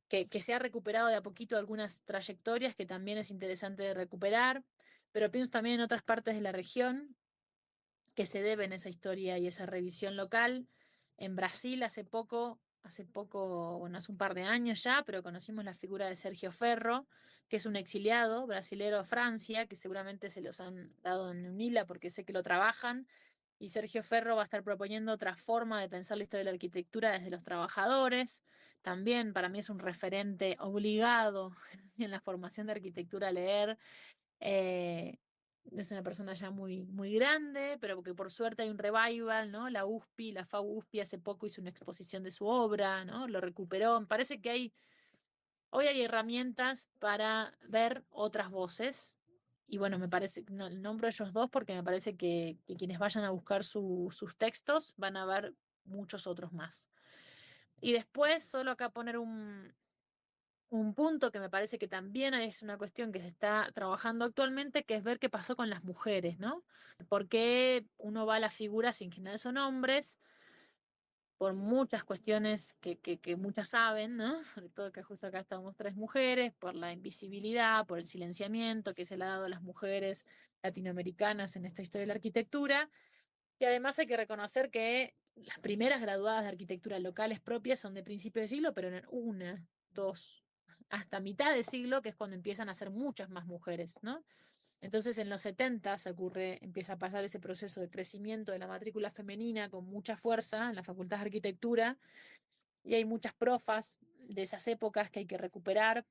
Speaker 3: que se ha recuperado de a poquito algunas trayectorias que también es interesante de recuperar, pero pienso también en otras partes de la región que se deben esa historia y esa revisión local. En Brasil hace poco, bueno, hace un par de años ya, pero conocimos la figura de Sergio Ferro, que es un exiliado brasilero a Francia, que seguramente se los han dado en UNILA porque sé que lo trabajan. Y Sergio Ferro va a estar proponiendo otra forma de pensar la historia de la arquitectura desde los trabajadores. También para mí es un referente obligado en la formación de arquitectura a leer. Es una persona ya muy grande, pero que por suerte hay un revival, ¿no? La USPI, la FAU USPI hace poco hizo una exposición de su obra, ¿no? Lo recuperó. Me parece que hoy hay herramientas para ver otras voces. Y bueno, me parece, no, nombro a ellos dos porque me parece que quienes vayan a buscar sus textos van a ver muchos otros más. Y después, solo acá poner un punto que me parece que también es una cuestión que se está trabajando actualmente, que es ver qué pasó con las mujeres, ¿no? ¿Por qué uno va a las figuras y en general son hombres? Por muchas cuestiones que muchas saben, ¿no? Sobre todo que justo acá estamos tres mujeres, por la invisibilidad, por el silenciamiento que se le ha dado a las mujeres latinoamericanas en esta historia de la arquitectura. Y además hay que reconocer que las primeras graduadas de arquitectura locales propias son de principio de siglo, pero en una, dos, hasta mitad de siglo, que es cuando empiezan a ser muchas más mujeres, ¿no? Entonces en los 70 empieza a pasar ese proceso de crecimiento de la matrícula femenina con mucha fuerza en la Facultad de Arquitectura y hay muchas profas de esas épocas que hay que recuperar.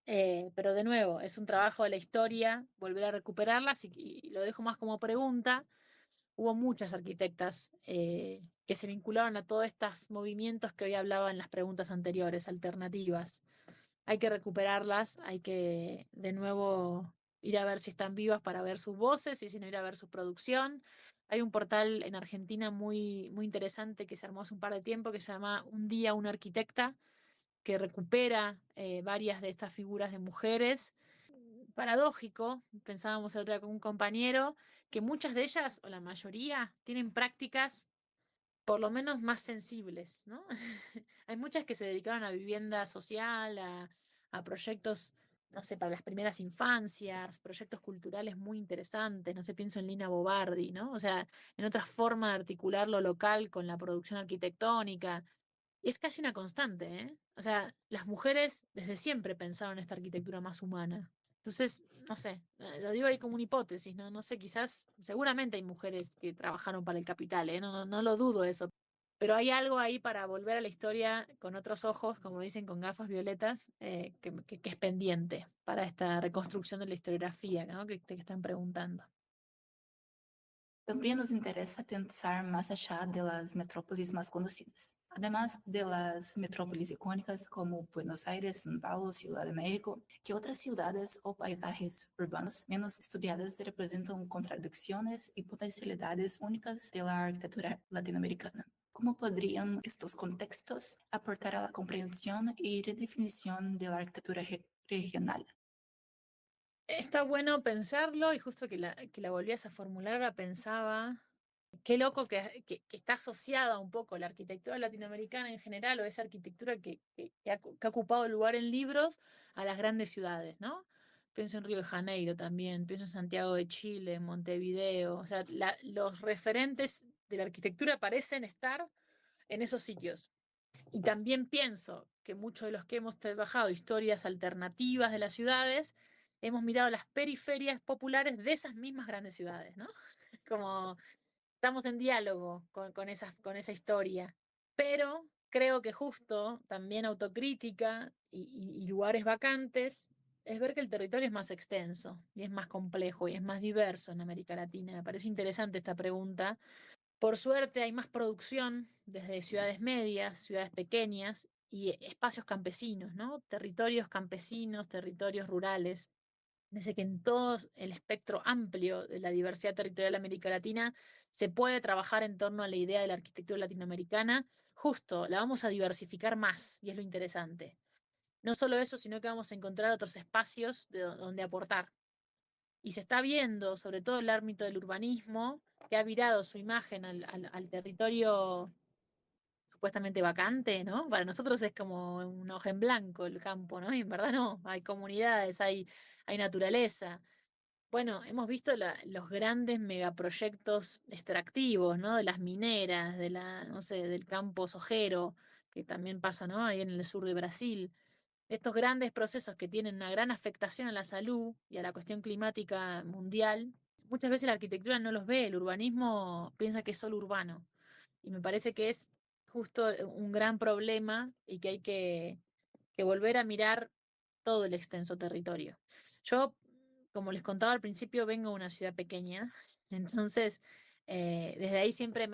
Speaker 3: Pero de nuevo, es un trabajo de la historia volver a recuperarlas y lo dejo más como pregunta. Hubo muchas arquitectas que se vincularon a todos estos movimientos que hoy hablaba en las preguntas anteriores, alternativas. Hay que recuperarlas, hay que de nuevo ir a ver si están vivas para ver sus voces y si no ir a ver su producción. Hay un portal en Argentina muy, muy interesante que se armó hace un par de tiempo que se llama Un día una arquitecta, que recupera varias de estas figuras de mujeres. Paradójico, pensábamos el otro día con un compañero, que muchas de ellas, o la mayoría, tienen prácticas por lo menos más sensibles, ¿no? Hay muchas que se dedicaron a vivienda social, a proyectos, no sé, para las primeras infancias, proyectos culturales muy interesantes, no sé, pienso en Lina Bobardi, ¿no? O sea, en otra forma de articular lo local con la producción arquitectónica. Es casi una constante, ¿eh? O sea, las mujeres desde siempre pensaron esta arquitectura más humana. Entonces, no sé, lo digo ahí como una hipótesis, ¿no? No sé, quizás, seguramente hay mujeres que trabajaron para el capital, ¿eh? No lo dudo eso. Pero hay algo ahí para volver a la historia con otros ojos, como dicen, con gafas violetas, que es pendiente para esta reconstrucción de la historiografía, ¿no? Que están preguntando.
Speaker 4: También nos interesa pensar más allá de las metrópolis más conocidas. Además de las metrópolis icónicas como Buenos Aires, São Paulo, Ciudad de México, ¿qué otras ciudades o paisajes urbanos menos estudiadas representan contradicciones y potencialidades únicas de la arquitectura latinoamericana? ¿Cómo podrían estos contextos aportar a la comprensión y redefinición de la arquitectura regional?
Speaker 3: Está bueno pensarlo y justo que la volvías a formular, la pensaba. Qué loco que está asociada un poco la arquitectura latinoamericana en general o esa arquitectura que ha ocupado lugar en libros a las grandes ciudades, ¿no? Pienso en Río de Janeiro también, pienso en Santiago de Chile, en Montevideo. O sea, los referentes de la arquitectura parecen estar en esos sitios. Y también pienso que muchos de los que hemos trabajado historias alternativas de las ciudades, hemos mirado las periferias populares de esas mismas grandes ciudades, ¿no? Como estamos en diálogo con esa historia. Pero creo que justo también autocrítica y lugares vacantes es ver que el territorio es más extenso y es más complejo y es más diverso en América Latina. Me parece interesante esta pregunta. Por suerte hay más producción desde ciudades medias, ciudades pequeñas y espacios campesinos, ¿no? Territorios campesinos, territorios rurales. Parece que en todo el espectro amplio de la diversidad territorial de América Latina se puede trabajar en torno a la idea de la arquitectura latinoamericana. Justo, la vamos a diversificar más y es lo interesante. No solo eso, sino que vamos a encontrar otros espacios donde aportar. Y se está viendo, sobre todo el ámbito del urbanismo, que ha virado su imagen al territorio supuestamente vacante, ¿no? Para nosotros es como una hoja en blanco el campo, ¿no? Y en verdad no, hay comunidades, hay naturaleza. Bueno, hemos visto los grandes megaproyectos extractivos, ¿no? De las mineras, no sé, del campo sojero, que también pasa, ¿no? Ahí en el sur de Brasil. Estos grandes procesos que tienen una gran afectación a la salud y a la cuestión climática mundial, muchas veces la arquitectura no los ve, el urbanismo piensa que es solo urbano. Y me parece que es justo un gran problema y que hay que volver a mirar todo el extenso territorio. Yo, como les contaba al principio, vengo de una ciudad pequeña, entonces desde ahí siempre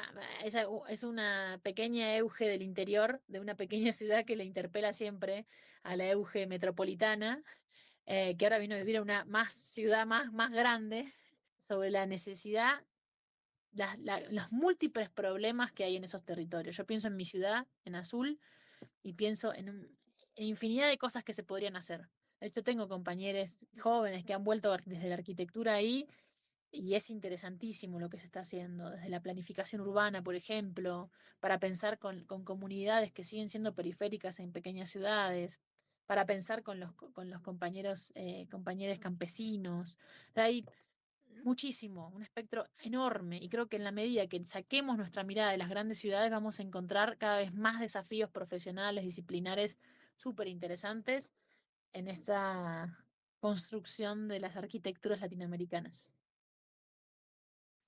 Speaker 3: es una pequeña euge del interior, de una pequeña ciudad que le interpela siempre a la euge metropolitana, que ahora vino a vivir a una ciudad más grande, sobre la necesidad, los múltiples problemas que hay en esos territorios. Yo pienso en mi ciudad, en Azul, y pienso en infinidad de cosas que se podrían hacer. De hecho, tengo compañeros jóvenes que han vuelto desde la arquitectura ahí y es interesantísimo lo que se está haciendo, desde la planificación urbana, por ejemplo, para pensar con comunidades que siguen siendo periféricas en pequeñas ciudades, para pensar con los compañeros, compañeros campesinos. Hay muchísimo, un espectro enorme y creo que en la medida que saquemos nuestra mirada de las grandes ciudades vamos a encontrar cada vez más desafíos profesionales, disciplinares súper interesantes en esta construcción de las arquitecturas latinoamericanas.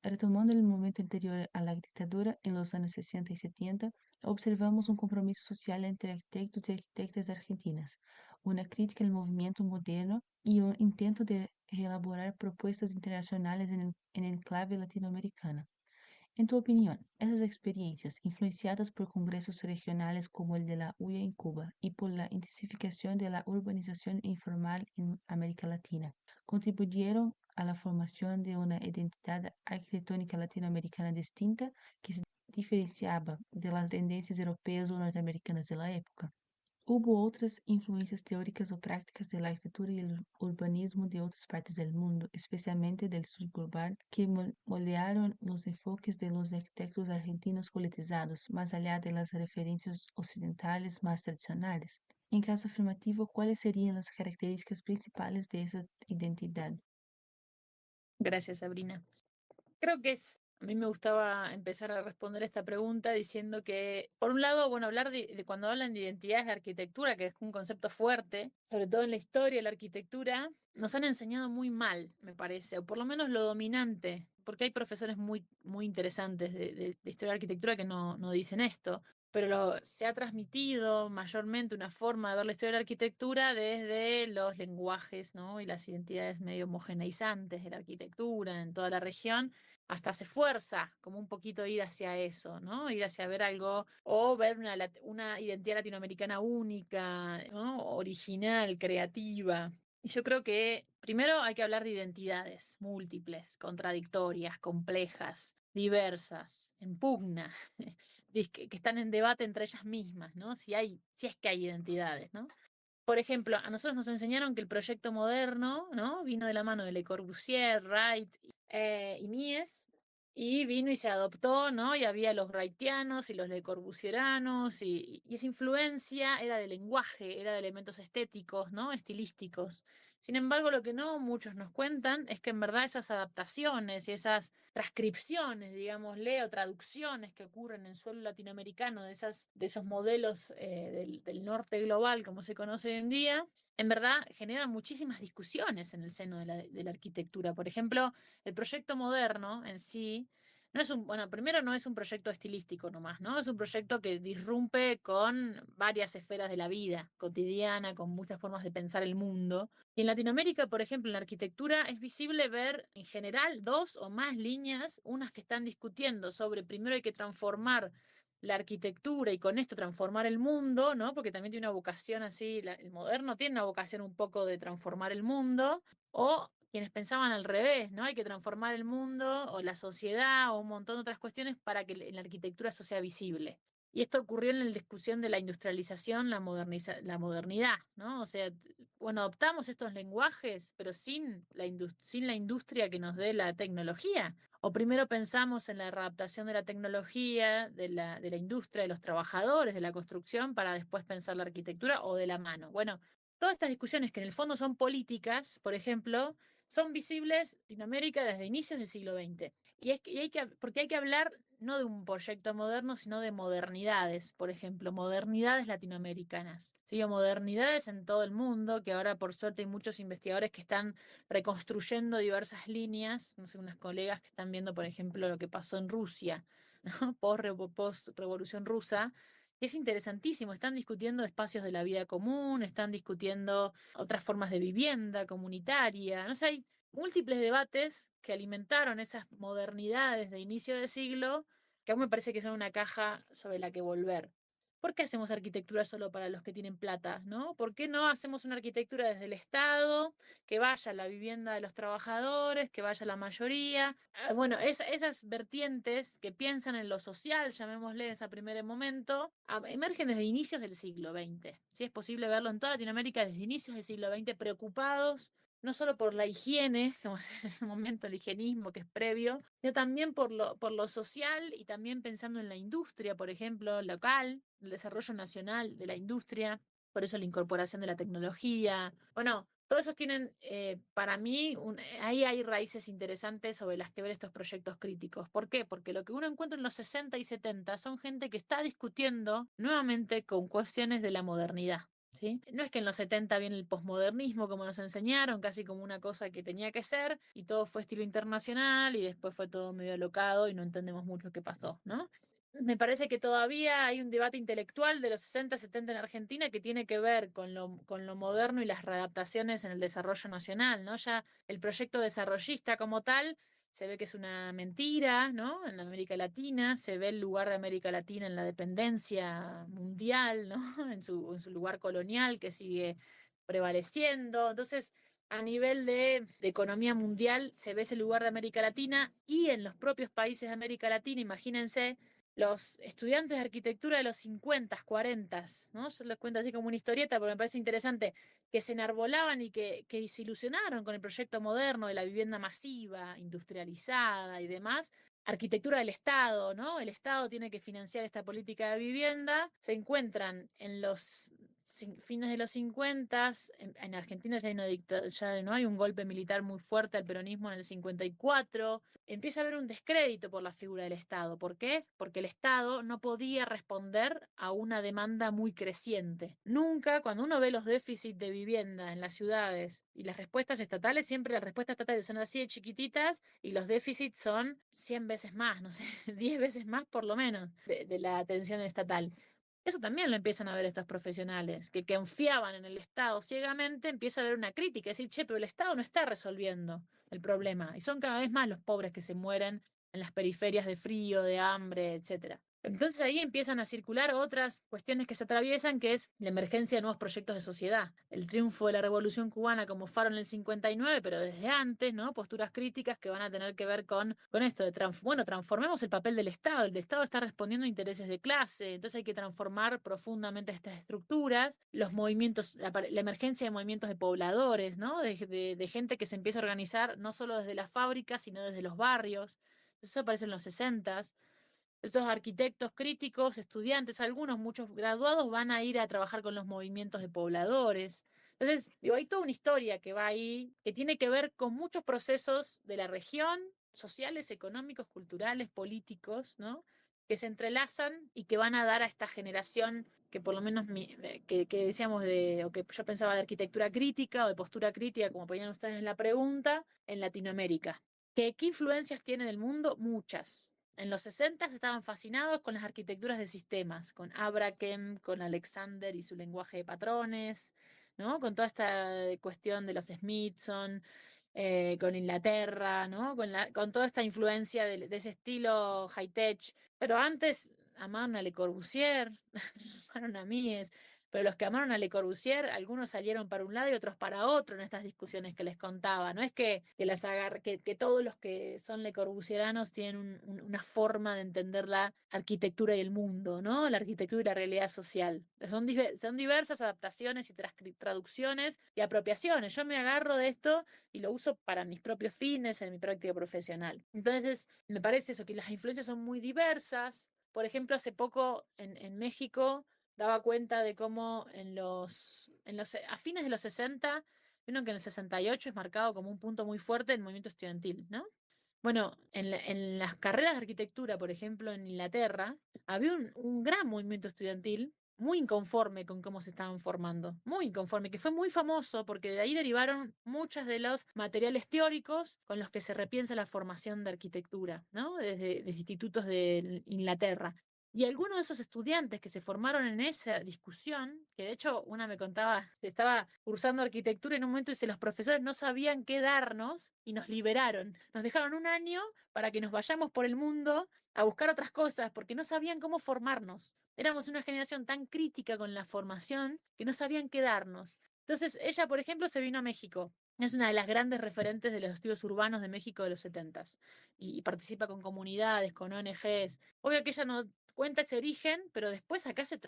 Speaker 2: Retomando el momento anterior a la dictadura, en los años 60 y 70, observamos un compromiso social entre arquitectos y arquitectas argentinas, una crítica al movimiento moderno y un intento de elaborar propuestas internacionales en el clave latinoamericana. En tu opinión, esas experiencias, influenciadas por congresos regionales como el de la UIA en Cuba y por la intensificación de la urbanización informal en América Latina, contribuyeron a la formación de una identidad arquitectónica latinoamericana distinta que se diferenciaba de las tendencias europeas o norteamericanas de la época? Hubo otras influencias teóricas o prácticas de la arquitectura y el urbanismo de otras partes del mundo, especialmente del suburbano, que moldearon los enfoques de los arquitectos argentinos politizados, más allá de las referencias occidentales más tradicionales. En caso afirmativo, ¿cuáles serían las características principales de esa identidad?
Speaker 3: Gracias, Sabrina. Creo que a mí me gustaba empezar a responder esta pregunta diciendo que, por un lado, bueno, hablar de cuando hablan de identidades de arquitectura, que es un concepto fuerte, sobre todo en la historia de la arquitectura, nos han enseñado muy mal, me parece, o por lo menos lo dominante, porque hay profesores muy interesantes de historia de arquitectura que no dicen esto, pero se ha transmitido mayormente una forma de ver la historia de la arquitectura desde los lenguajes, ¿no? Y las identidades medio homogeneizantes de la arquitectura en toda la región. Hasta se fuerza como un poquito ir hacia eso, ¿no? Ir hacia ver algo o ver una identidad latinoamericana única, ¿no? Original, creativa. Y yo creo que primero hay que hablar de identidades múltiples, contradictorias, complejas, diversas, en pugna, que están en debate entre ellas mismas, ¿no? Si es que hay identidades, ¿no? Por ejemplo, a nosotros nos enseñaron que el proyecto moderno, ¿no? Vino de la mano de Le Corbusier, Wright y Mies, y vino y se adoptó, ¿no? Y había los Wrightianos y los Le Corbusieranos, y esa influencia era de lenguaje, era de elementos estéticos, ¿no? Estilísticos. Sin embargo, lo que no muchos nos cuentan es que en verdad esas adaptaciones y esas transcripciones, digámosle, o traducciones que ocurren en suelo latinoamericano de esos modelos del norte global, como se conoce hoy en día, en verdad generan muchísimas discusiones en el seno de la arquitectura. Por ejemplo, el proyecto moderno en sí no es primero no es un proyecto estilístico nomás, ¿no? Es un proyecto que disrumpe con varias esferas de la vida cotidiana, con muchas formas de pensar el mundo. Y en Latinoamérica, por ejemplo, en la arquitectura es visible ver en general dos o más líneas, unas que están discutiendo sobre primero hay que transformar la arquitectura y con esto transformar el mundo, ¿no? Porque también tiene una vocación así, el moderno tiene una vocación un poco de transformar el mundo, o quienes pensaban al revés, ¿no? Hay que transformar el mundo o la sociedad o un montón de otras cuestiones para que en la arquitectura eso sea visible. Y esto ocurrió en la discusión de la industrialización, la modernidad, ¿no? O sea, bueno, adoptamos estos lenguajes, pero sin la industria que nos dé la tecnología. O primero pensamos en la readaptación de la tecnología, de la industria, de los trabajadores, de la construcción, para después pensar la arquitectura o de la mano. Bueno, todas estas discusiones que en el fondo son políticas, por ejemplo, son visibles en Latinoamérica desde inicios del siglo XX. Porque hay que hablar no de un proyecto moderno, sino de modernidades, por ejemplo, modernidades latinoamericanas. ¿Sí? O modernidades en todo el mundo, que ahora por suerte hay muchos investigadores que están reconstruyendo diversas líneas, no sé, unas colegas que están viendo, por ejemplo, lo que pasó en Rusia, ¿no? Post-revolución rusa. Es interesantísimo, están discutiendo espacios de la vida común, están discutiendo otras formas de vivienda comunitaria, no sé, hay múltiples debates que alimentaron esas modernidades de inicio de siglo, que aún me parece que son una caja sobre la que volver. ¿Por qué hacemos arquitectura solo para los que tienen plata, no? ¿Por qué no hacemos una arquitectura desde el Estado, que vaya a la vivienda de los trabajadores, que vaya a la mayoría? Bueno, esas vertientes que piensan en lo social, llamémosle en ese primer momento, emergen desde inicios del siglo XX. ¿Sí? Es posible verlo en toda Latinoamérica desde inicios del siglo XX, preocupados no solo por la higiene, como en ese momento el higienismo que es previo, sino también por lo social y también pensando en la industria, por ejemplo, local, el desarrollo nacional de la industria, por eso la incorporación de la tecnología. Bueno, todos esos tienen, para mí, ahí hay raíces interesantes sobre las que ver estos proyectos críticos. ¿Por qué? Porque lo que uno encuentra en los 60 y 70 son gente que está discutiendo nuevamente con cuestiones de la modernidad. ¿sí? No es que en los 70 viene el posmodernismo como nos enseñaron, casi como una cosa que tenía que ser, y todo fue estilo internacional, y después fue todo medio alocado y no entendemos mucho qué pasó, ¿no? Me parece que todavía hay un debate intelectual de los 60, 70 en Argentina que tiene que ver con lo moderno y las readaptaciones en el desarrollo nacional, ¿no? Ya el proyecto desarrollista como tal se ve que es una mentira, ¿no? En América Latina, se ve el lugar de América Latina en la dependencia mundial, ¿no? En su lugar colonial que sigue prevaleciendo. Entonces, a nivel de economía mundial, se ve ese lugar de América Latina y en los propios países de América Latina, imagínense los estudiantes de arquitectura de los 50, 40, ¿no? Yo les cuento así como una historieta porque me parece interesante, que se enarbolaban y que se ilusionaron con el proyecto moderno de la vivienda masiva, industrializada y demás. Arquitectura del Estado, ¿no? El Estado tiene que financiar esta política de vivienda. Se encuentran en los fines de los 50, en Argentina ya no hay un golpe militar muy fuerte al peronismo en el 54, empieza a haber un descrédito por la figura del Estado. ¿Por qué? Porque el Estado no podía responder a una demanda muy creciente. Nunca, cuando uno ve los déficits de vivienda en las ciudades y las respuestas estatales, siempre las respuestas estatales son así de chiquititas y los déficits son 100 veces más, no sé, 10 veces más por lo menos de la atención estatal. Eso también lo empiezan a ver estos profesionales, que confiaban en el Estado ciegamente, empieza a haber una crítica, decir, che, pero el Estado no está resolviendo el problema. Y son cada vez más los pobres que se mueren en las periferias de frío, de hambre, etcétera. Entonces ahí empiezan a circular otras cuestiones que se atraviesan, que es la emergencia de nuevos proyectos de sociedad. El triunfo de la Revolución Cubana como faro en el 59, pero desde antes, ¿no? Posturas críticas que van a tener que ver con esto de, transformemos el papel del Estado. El Estado está respondiendo a intereses de clase, entonces hay que transformar profundamente estas estructuras. Los movimientos, la emergencia de movimientos de pobladores, ¿no? De gente que se empieza a organizar no solo desde las fábricas, sino desde los barrios. Eso aparece en los 60s. Estos arquitectos críticos, estudiantes, algunos, muchos graduados, van a ir a trabajar con los movimientos de pobladores. Entonces, digo, hay toda una historia que va ahí, que tiene que ver con muchos procesos de la región, sociales, económicos, culturales, políticos, ¿no? Que se entrelazan y que van a dar a esta generación que por lo menos que decíamos o que yo pensaba de arquitectura crítica o de postura crítica, como ponían ustedes en la pregunta, en Latinoamérica. ¿Qué influencias tiene en el mundo? Muchas. En los 60 estaban fascinados con las arquitecturas de sistemas, con Abraham, con Alexander y su lenguaje de patrones, ¿no? Con toda esta cuestión de los Smithson, con Inglaterra, ¿no? Con toda esta influencia de ese estilo high-tech. Pero antes amaron a Le Corbusier, amaron a Mies, pero los que amaron a Le Corbusier, algunos salieron para un lado y otros para otro en estas discusiones que les contaba. No es que todos los que son Le Corbusieranos tienen una forma de entender la arquitectura y el mundo, ¿no? La arquitectura y la realidad social. Son diversas adaptaciones y traducciones y apropiaciones. Yo me agarro de esto y lo uso para mis propios fines, en mi práctica profesional. Entonces, me parece eso, que las influencias son muy diversas. Por ejemplo, hace poco en México daba cuenta de cómo a fines de los 60, vieron que en el 68 es marcado como un punto muy fuerte el movimiento estudiantil, ¿no? Bueno, en las carreras de arquitectura, por ejemplo, en Inglaterra, había un gran movimiento estudiantil muy inconforme con cómo se estaban formando, muy inconforme, que fue muy famoso porque de ahí derivaron muchos de los materiales teóricos con los que se repiensa la formación de arquitectura, ¿no? Desde institutos de Inglaterra. Y algunos de esos estudiantes que se formaron en esa discusión, que de hecho una me contaba, estaba cursando arquitectura en un momento y dice, los profesores no sabían qué darnos y nos liberaron. Nos dejaron un año para que nos vayamos por el mundo a buscar otras cosas, porque no sabían cómo formarnos. Éramos una generación tan crítica con la formación que no sabían qué darnos. Entonces ella, por ejemplo, se vino a México. Es una de las grandes referentes de los estudios urbanos de México de los 70s y participa con comunidades, con ONGs. Obvio que ella no cuenta ese origen, pero después acá se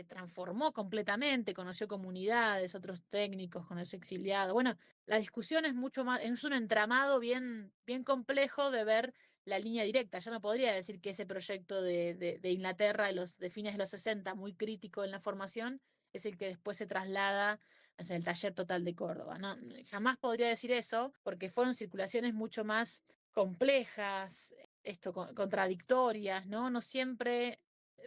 Speaker 3: transformó completamente, conoció comunidades, otros técnicos, conoció exiliados. Bueno, la discusión es mucho más, es un entramado bien, bien complejo de ver la línea directa. Yo no podría decir que ese proyecto de Inglaterra de fines de los 60, muy crítico en la formación, es el que después se traslada hacia el Taller Total de Córdoba. No, jamás podría decir eso, porque fueron circulaciones mucho más complejas, contradictorias, ¿no? No siempre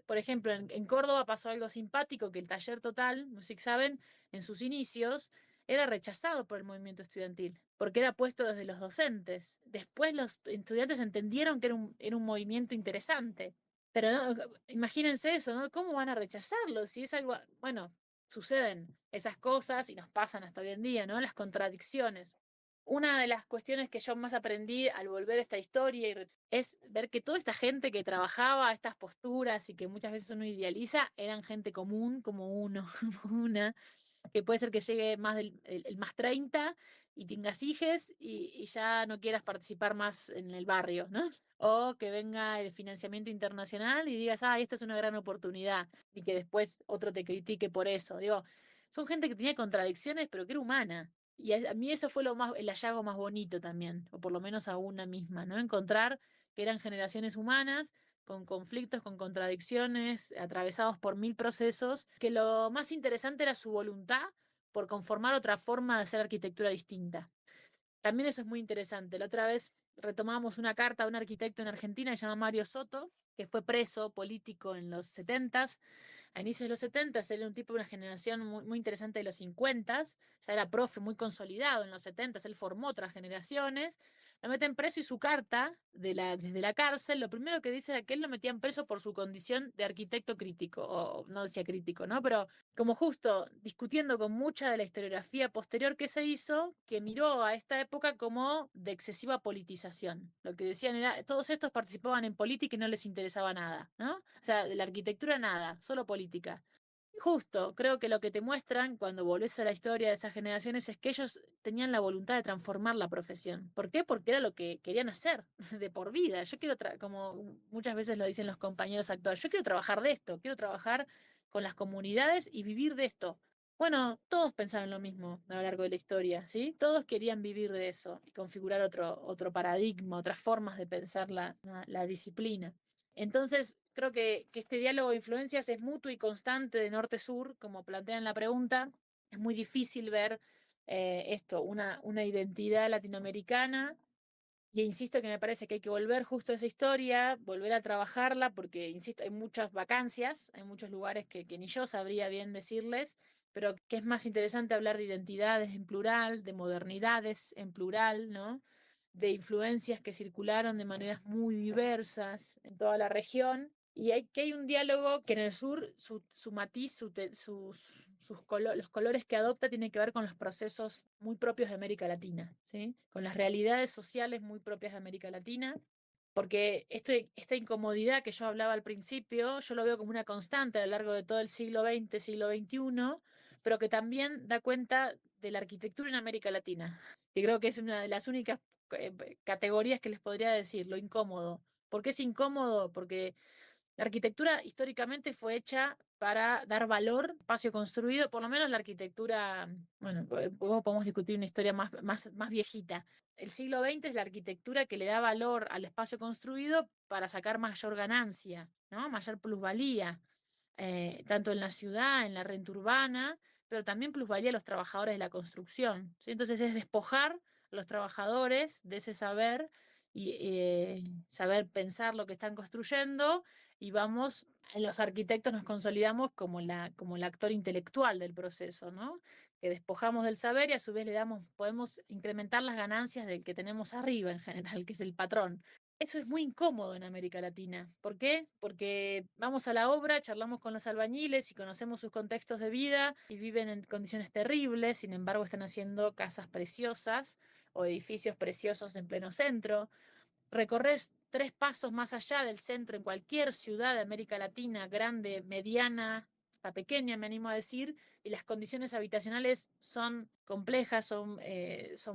Speaker 3: Por ejemplo, en Córdoba pasó algo simpático, que el taller Total, Music Saben, en sus inicios, era rechazado por el movimiento estudiantil, porque era puesto desde los docentes. Después los estudiantes entendieron que era un movimiento interesante. Pero imagínense eso, ¿no? ¿Cómo van a rechazarlo? Si es algo, bueno, suceden esas cosas y nos pasan hasta hoy en día, ¿no? Las contradicciones. Una de las cuestiones que yo más aprendí al volver a esta historia es ver que toda esta gente que trabajaba estas posturas y que muchas veces uno idealiza, eran gente común, como uno, como una, que puede ser que llegue más el más 30 y tengas hijes y ya no quieras participar más en el barrio, ¿no? O que venga el financiamiento internacional y digas, esta es una gran oportunidad, y que después otro te critique por eso. Digo, son gente que tenía contradicciones, pero que era humana. Y a mí eso fue el hallazgo más bonito también, o por lo menos a una misma, ¿no? Encontrar que eran generaciones humanas con conflictos, con contradicciones, atravesados por 1000 procesos, que lo más interesante era su voluntad por conformar otra forma de hacer arquitectura distinta. También eso es muy interesante. La otra vez retomamos una carta de un arquitecto en Argentina que se llama Mario Soto, que fue preso político en los 70s. A inicios de los 70s, él era un tipo de una generación muy interesante de los 50s, ya era profe muy consolidado en los 70s, él formó otras generaciones, lo meten preso y su carta desde la cárcel, lo primero que dice era que él lo metían preso por su condición de arquitecto crítico, o no decía crítico, ¿no? Pero como justo discutiendo con mucha de la historiografía posterior que se hizo, que miró a esta época como de excesiva politización. Lo que decían era, todos estos participaban en política y no les interesaba nada, ¿no? O sea, de la arquitectura nada, solo política. Justo, creo que lo que te muestran cuando volvés a la historia de esas generaciones es que ellos tenían la voluntad de transformar la profesión. ¿Por qué? Porque era lo que querían hacer de por vida. Yo quiero, como muchas veces lo dicen los compañeros actuales, yo quiero trabajar de esto, quiero trabajar con las comunidades y vivir de esto. Bueno, todos pensaron lo mismo a lo largo de la historia, ¿sí? Todos querían vivir de eso y configurar otro paradigma, otras formas de pensar la disciplina. Entonces, creo que este diálogo de influencias es mutuo y constante de norte-sur, como plantean la pregunta. Es muy difícil ver una identidad latinoamericana. Y insisto que me parece que hay que volver justo a esa historia, volver a trabajarla, porque, insisto, hay muchas vacancias, hay muchos lugares que ni yo sabría bien decirles, pero que es más interesante hablar de identidades en plural, de modernidades en plural, ¿no? De influencias que circularon de maneras muy diversas en toda la región. Y hay un diálogo que en el sur, su matiz, los colores que adopta tienen que ver con los procesos muy propios de América Latina, ¿sí? Con las realidades sociales muy propias de América Latina. Porque esta incomodidad que yo hablaba al principio, yo lo veo como una constante a lo largo de todo el siglo XX, siglo XXI, pero que también da cuenta de la arquitectura en América Latina, que creo que es una de las únicas categorías que les podría decir, lo incómodo. ¿Por qué es incómodo? Porque la arquitectura históricamente fue hecha para dar valor al espacio construido, por lo menos la arquitectura, bueno, luego podemos discutir una historia más viejita. El siglo XX es la arquitectura que le da valor al espacio construido para sacar mayor ganancia, ¿no? Mayor plusvalía, tanto en la ciudad, en la renta urbana, pero también plusvalía a los trabajadores de la construcción, ¿sí? Entonces es despojar a los trabajadores de ese saber y saber pensar lo que están construyendo, y los arquitectos nos consolidamos como el actor intelectual del proceso, ¿no? Que despojamos del saber y a su vez podemos incrementar las ganancias del que tenemos arriba en general, que es el patrón. Eso es muy incómodo en América Latina. ¿Por qué? Porque vamos a la obra, charlamos con los albañiles y conocemos sus contextos de vida y viven en condiciones terribles, sin embargo están haciendo casas preciosas o edificios preciosos en pleno centro. Recorres 3 pasos más allá del centro en cualquier ciudad de América Latina, grande, mediana, hasta pequeña, me animo a decir, y las condiciones habitacionales son complejas, son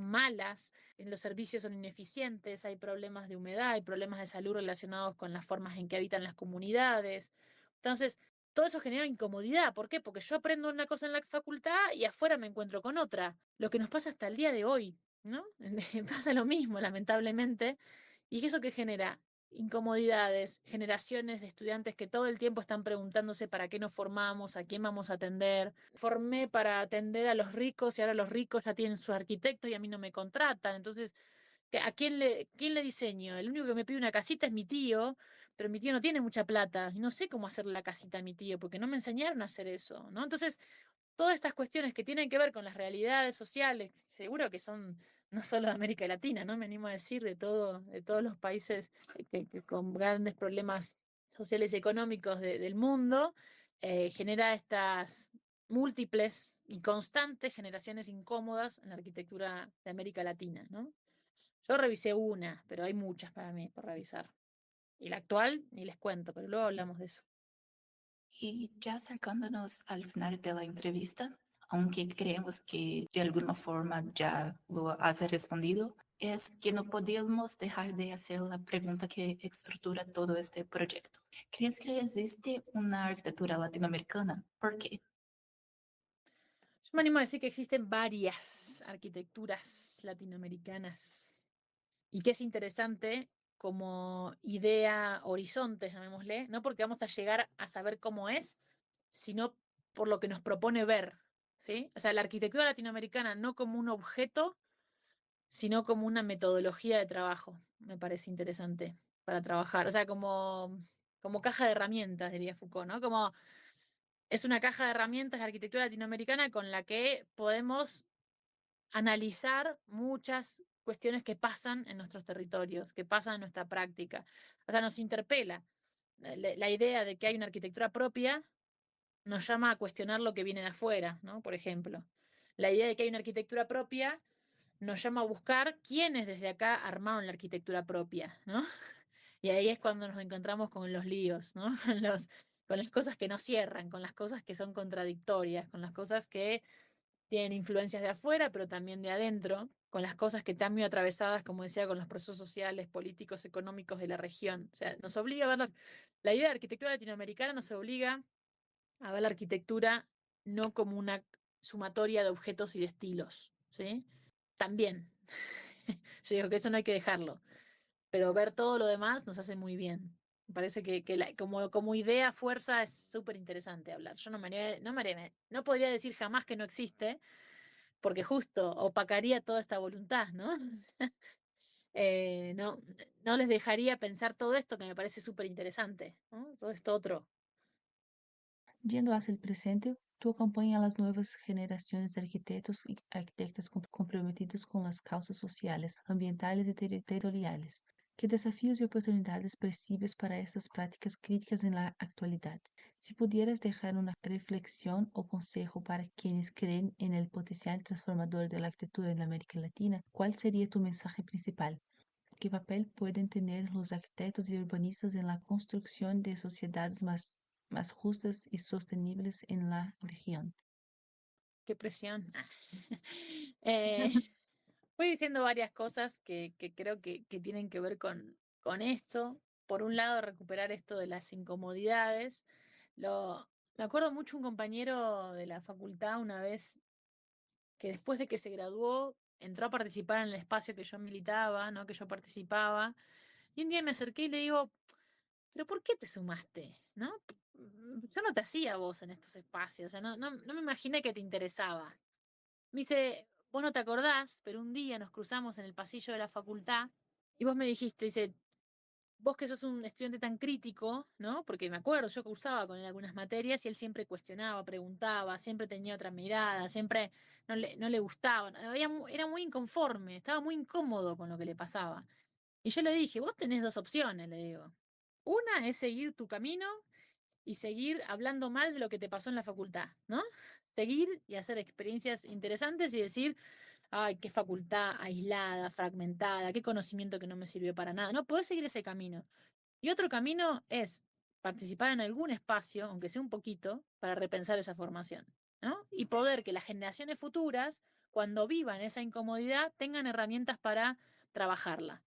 Speaker 3: malas, los servicios son ineficientes, hay problemas de humedad, hay problemas de salud relacionados con las formas en que habitan las comunidades. Entonces, todo eso genera incomodidad. ¿Por qué? Porque yo aprendo una cosa en la facultad y afuera me encuentro con otra. Lo que nos pasa hasta el día de hoy, ¿no? Pasa lo mismo, lamentablemente. ¿Y eso qué genera? Incomodidades, generaciones de estudiantes que todo el tiempo están preguntándose para qué nos formamos, a quién vamos a atender. Formé para atender a los ricos y ahora los ricos ya tienen sus arquitectos y a mí no me contratan. Entonces, ¿a quién le diseño? El único que me pide una casita es mi tío, pero mi tío no tiene mucha plata y no sé cómo hacerle la casita a mi tío porque no me enseñaron a hacer eso, ¿no? Entonces, todas estas cuestiones que tienen que ver con las realidades sociales, seguro que son no solo de América Latina, ¿no? Me animo a decir de todos los países que con grandes problemas sociales y económicos del mundo, genera estas múltiples y constantes generaciones incómodas en la arquitectura de América Latina, ¿no? Yo revisé una, pero hay muchas para mí por revisar. Y la actual, ni les cuento, pero luego hablamos de eso.
Speaker 4: Y ya acercándonos al final de la entrevista, aunque creemos que de alguna forma ya lo has respondido, es que no podíamos dejar de hacer la pregunta que estructura todo este proyecto. ¿Crees que existe una arquitectura latinoamericana? ¿Por qué?
Speaker 3: Yo me animo a decir que existen varias arquitecturas latinoamericanas y que es interesante como idea horizonte, llamémosle, no porque vamos a llegar a saber cómo es, sino por lo que nos propone ver, ¿sí? O sea, la arquitectura latinoamericana no como un objeto, sino como una metodología de trabajo, me parece interesante para trabajar, o sea, como caja de herramientas, diría Foucault, ¿no? Como es una caja de herramientas la arquitectura latinoamericana con la que podemos analizar muchas cuestiones que pasan en nuestros territorios, que pasan en nuestra práctica. O sea, nos interpela. La idea de que hay una arquitectura propia nos llama a cuestionar lo que viene de afuera, ¿no? Por ejemplo. La idea de que hay una arquitectura propia nos llama a buscar quiénes desde acá armaron la arquitectura propia, ¿no? Y ahí es cuando nos encontramos con los líos, ¿no? Con las cosas que no cierran, con las cosas que son contradictorias, con las cosas que tienen influencias de afuera, pero también de adentro, con las cosas que están muy atravesadas, como decía, con los procesos sociales, políticos, económicos de la región. O sea, nos obliga a ver la idea de arquitectura latinoamericana, nos obliga a ver la arquitectura no como una sumatoria de objetos y de estilos, ¿sí? También. Yo digo que eso no hay que dejarlo, pero ver todo lo demás nos hace muy bien. Me parece que como idea, fuerza, es súper interesante hablar. Yo no podría decir jamás que no existe, porque justo opacaría toda esta voluntad, ¿no? No, no les dejaría pensar todo esto que me parece súper interesante, ¿no? Todo esto otro.
Speaker 2: Yendo hacia el presente, tú acompañas a las nuevas generaciones de arquitectos y arquitectas comprometidos con las causas sociales, ambientales y territoriales. ¿Qué desafíos y oportunidades percibes para estas prácticas críticas en la actualidad? Si pudieras dejar una reflexión o consejo para quienes creen en el potencial transformador de la arquitectura en América Latina, ¿cuál sería tu mensaje principal? ¿Qué papel pueden tener los arquitectos y urbanistas en la construcción de sociedades más justas y sostenibles en la región?
Speaker 3: Qué presión. Eh, Voy diciendo varias cosas que creo que tienen que ver con esto. Por un lado, recuperar esto de las incomodidades. Me acuerdo mucho un compañero de la facultad una vez que después de que se graduó entró a participar en el espacio que yo militaba, ¿no? Que yo participaba. Y un día me acerqué y le digo, ¿pero por qué te sumaste? ¿No? Yo no te hacía voz en estos espacios, o sea, no me imaginé que te interesaba. Me dice, vos no te acordás, pero un día nos cruzamos en el pasillo de la facultad y vos me dijiste, dice, vos que sos un estudiante tan crítico, ¿no? Porque me acuerdo, yo cursaba con él algunas materias y él siempre cuestionaba, preguntaba, siempre tenía otra mirada, siempre no le gustaba, era muy inconforme, estaba muy incómodo con lo que le pasaba. Y yo le dije, vos tenés dos opciones, le digo. Una es seguir tu camino y seguir hablando mal de lo que te pasó en la facultad, ¿no? Seguir y hacer experiencias interesantes y decir, ay, qué facultad aislada, fragmentada, qué conocimiento que no me sirvió para nada. No, podés seguir ese camino. Y otro camino es participar en algún espacio, aunque sea un poquito, para repensar esa formación, ¿no? Y poder que las generaciones futuras, cuando vivan esa incomodidad, tengan herramientas para trabajarla.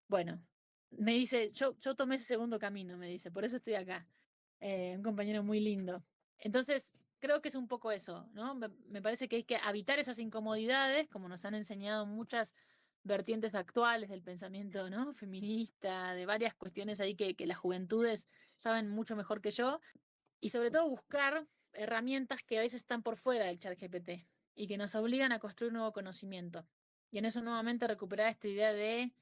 Speaker 3: Bueno, me dice, yo tomé ese segundo camino, me dice, por eso estoy acá. Un compañero muy lindo. Entonces, creo que es un poco eso, ¿no? Me parece que hay que habitar esas incomodidades, como nos han enseñado muchas vertientes actuales del pensamiento, ¿no? Feminista, de varias cuestiones ahí que las juventudes saben mucho mejor que yo, y sobre todo buscar herramientas que a veces están por fuera del chat GPT y que nos obligan a construir nuevo conocimiento. Y en eso nuevamente recuperar esta idea de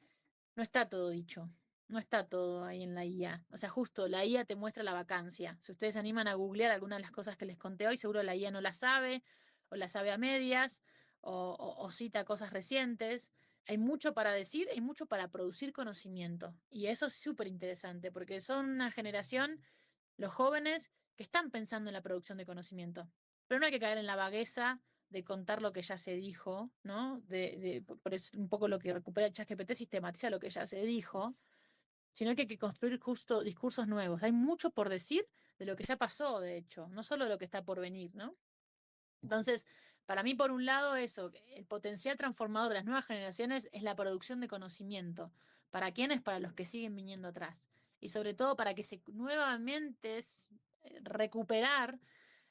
Speaker 3: no está todo dicho, No está todo ahí en la IA. O sea, justo la IA te muestra la vacancia. Si ustedes se animan a googlear algunas de las cosas que les conté hoy, seguro la IA no la sabe, o la sabe a medias, o cita cosas recientes. Hay mucho para decir, hay mucho para producir conocimiento. Y eso es súper interesante, porque son una generación, los jóvenes, que están pensando en la producción de conocimiento. Pero no hay que caer en la vagueza de contar lo que ya se dijo, ¿no? Por eso un poco lo que recupera el ChatGPT, sistematiza lo que ya se dijo, sino que hay que construir justo discursos nuevos. Hay mucho por decir de lo que ya pasó, de hecho, no solo de lo que está por venir, ¿no? Entonces, para mí, por un lado, eso, el potencial transformador de las nuevas generaciones es la producción de conocimiento. ¿Para quiénes? Para los que siguen viniendo atrás. Y sobre todo para que se nuevamente recuperar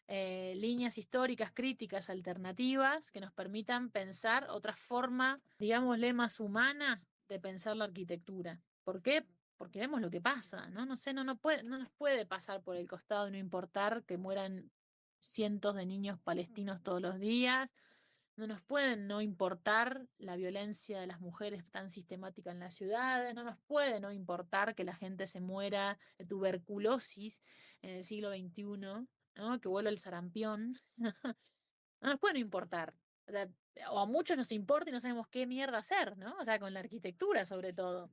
Speaker 3: líneas históricas, críticas, alternativas que nos permitan pensar otra forma, digámosle, más humana de pensar la arquitectura. ¿Por qué? Porque vemos lo que pasa, ¿no? No sé, no nos puede pasar por el costado y no importar que mueran cientos de niños palestinos todos los días. No nos puede no importar la violencia de las mujeres tan sistemática en las ciudades. No nos puede no importar que la gente se muera de tuberculosis en el siglo XXI, ¿no? Que vuelva el sarampión. No nos puede no importar. O sea, o a muchos nos importa y no sabemos qué mierda hacer, ¿no? O sea, con la arquitectura sobre todo.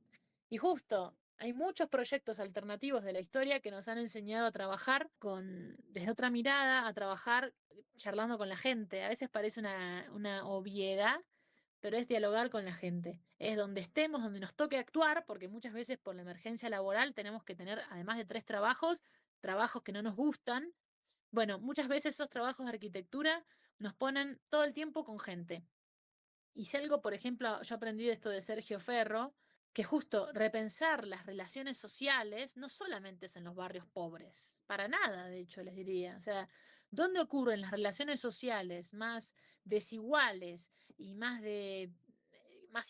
Speaker 3: Y justo, hay muchos proyectos alternativos de la historia que nos han enseñado a trabajar desde otra mirada, a trabajar charlando con la gente. A veces parece una obviedad, pero es dialogar con la gente. Es donde estemos, donde nos toque actuar, porque muchas veces por la emergencia laboral tenemos que tener, además de 3 trabajos, trabajos que no nos gustan. Bueno, muchas veces esos trabajos de arquitectura nos ponen todo el tiempo con gente. Y si algo, por ejemplo, yo aprendí de esto de Sergio Ferro, que justo repensar las relaciones sociales no solamente es en los barrios pobres, para nada, de hecho, les diría. O sea, ¿dónde ocurren las relaciones sociales más desiguales y más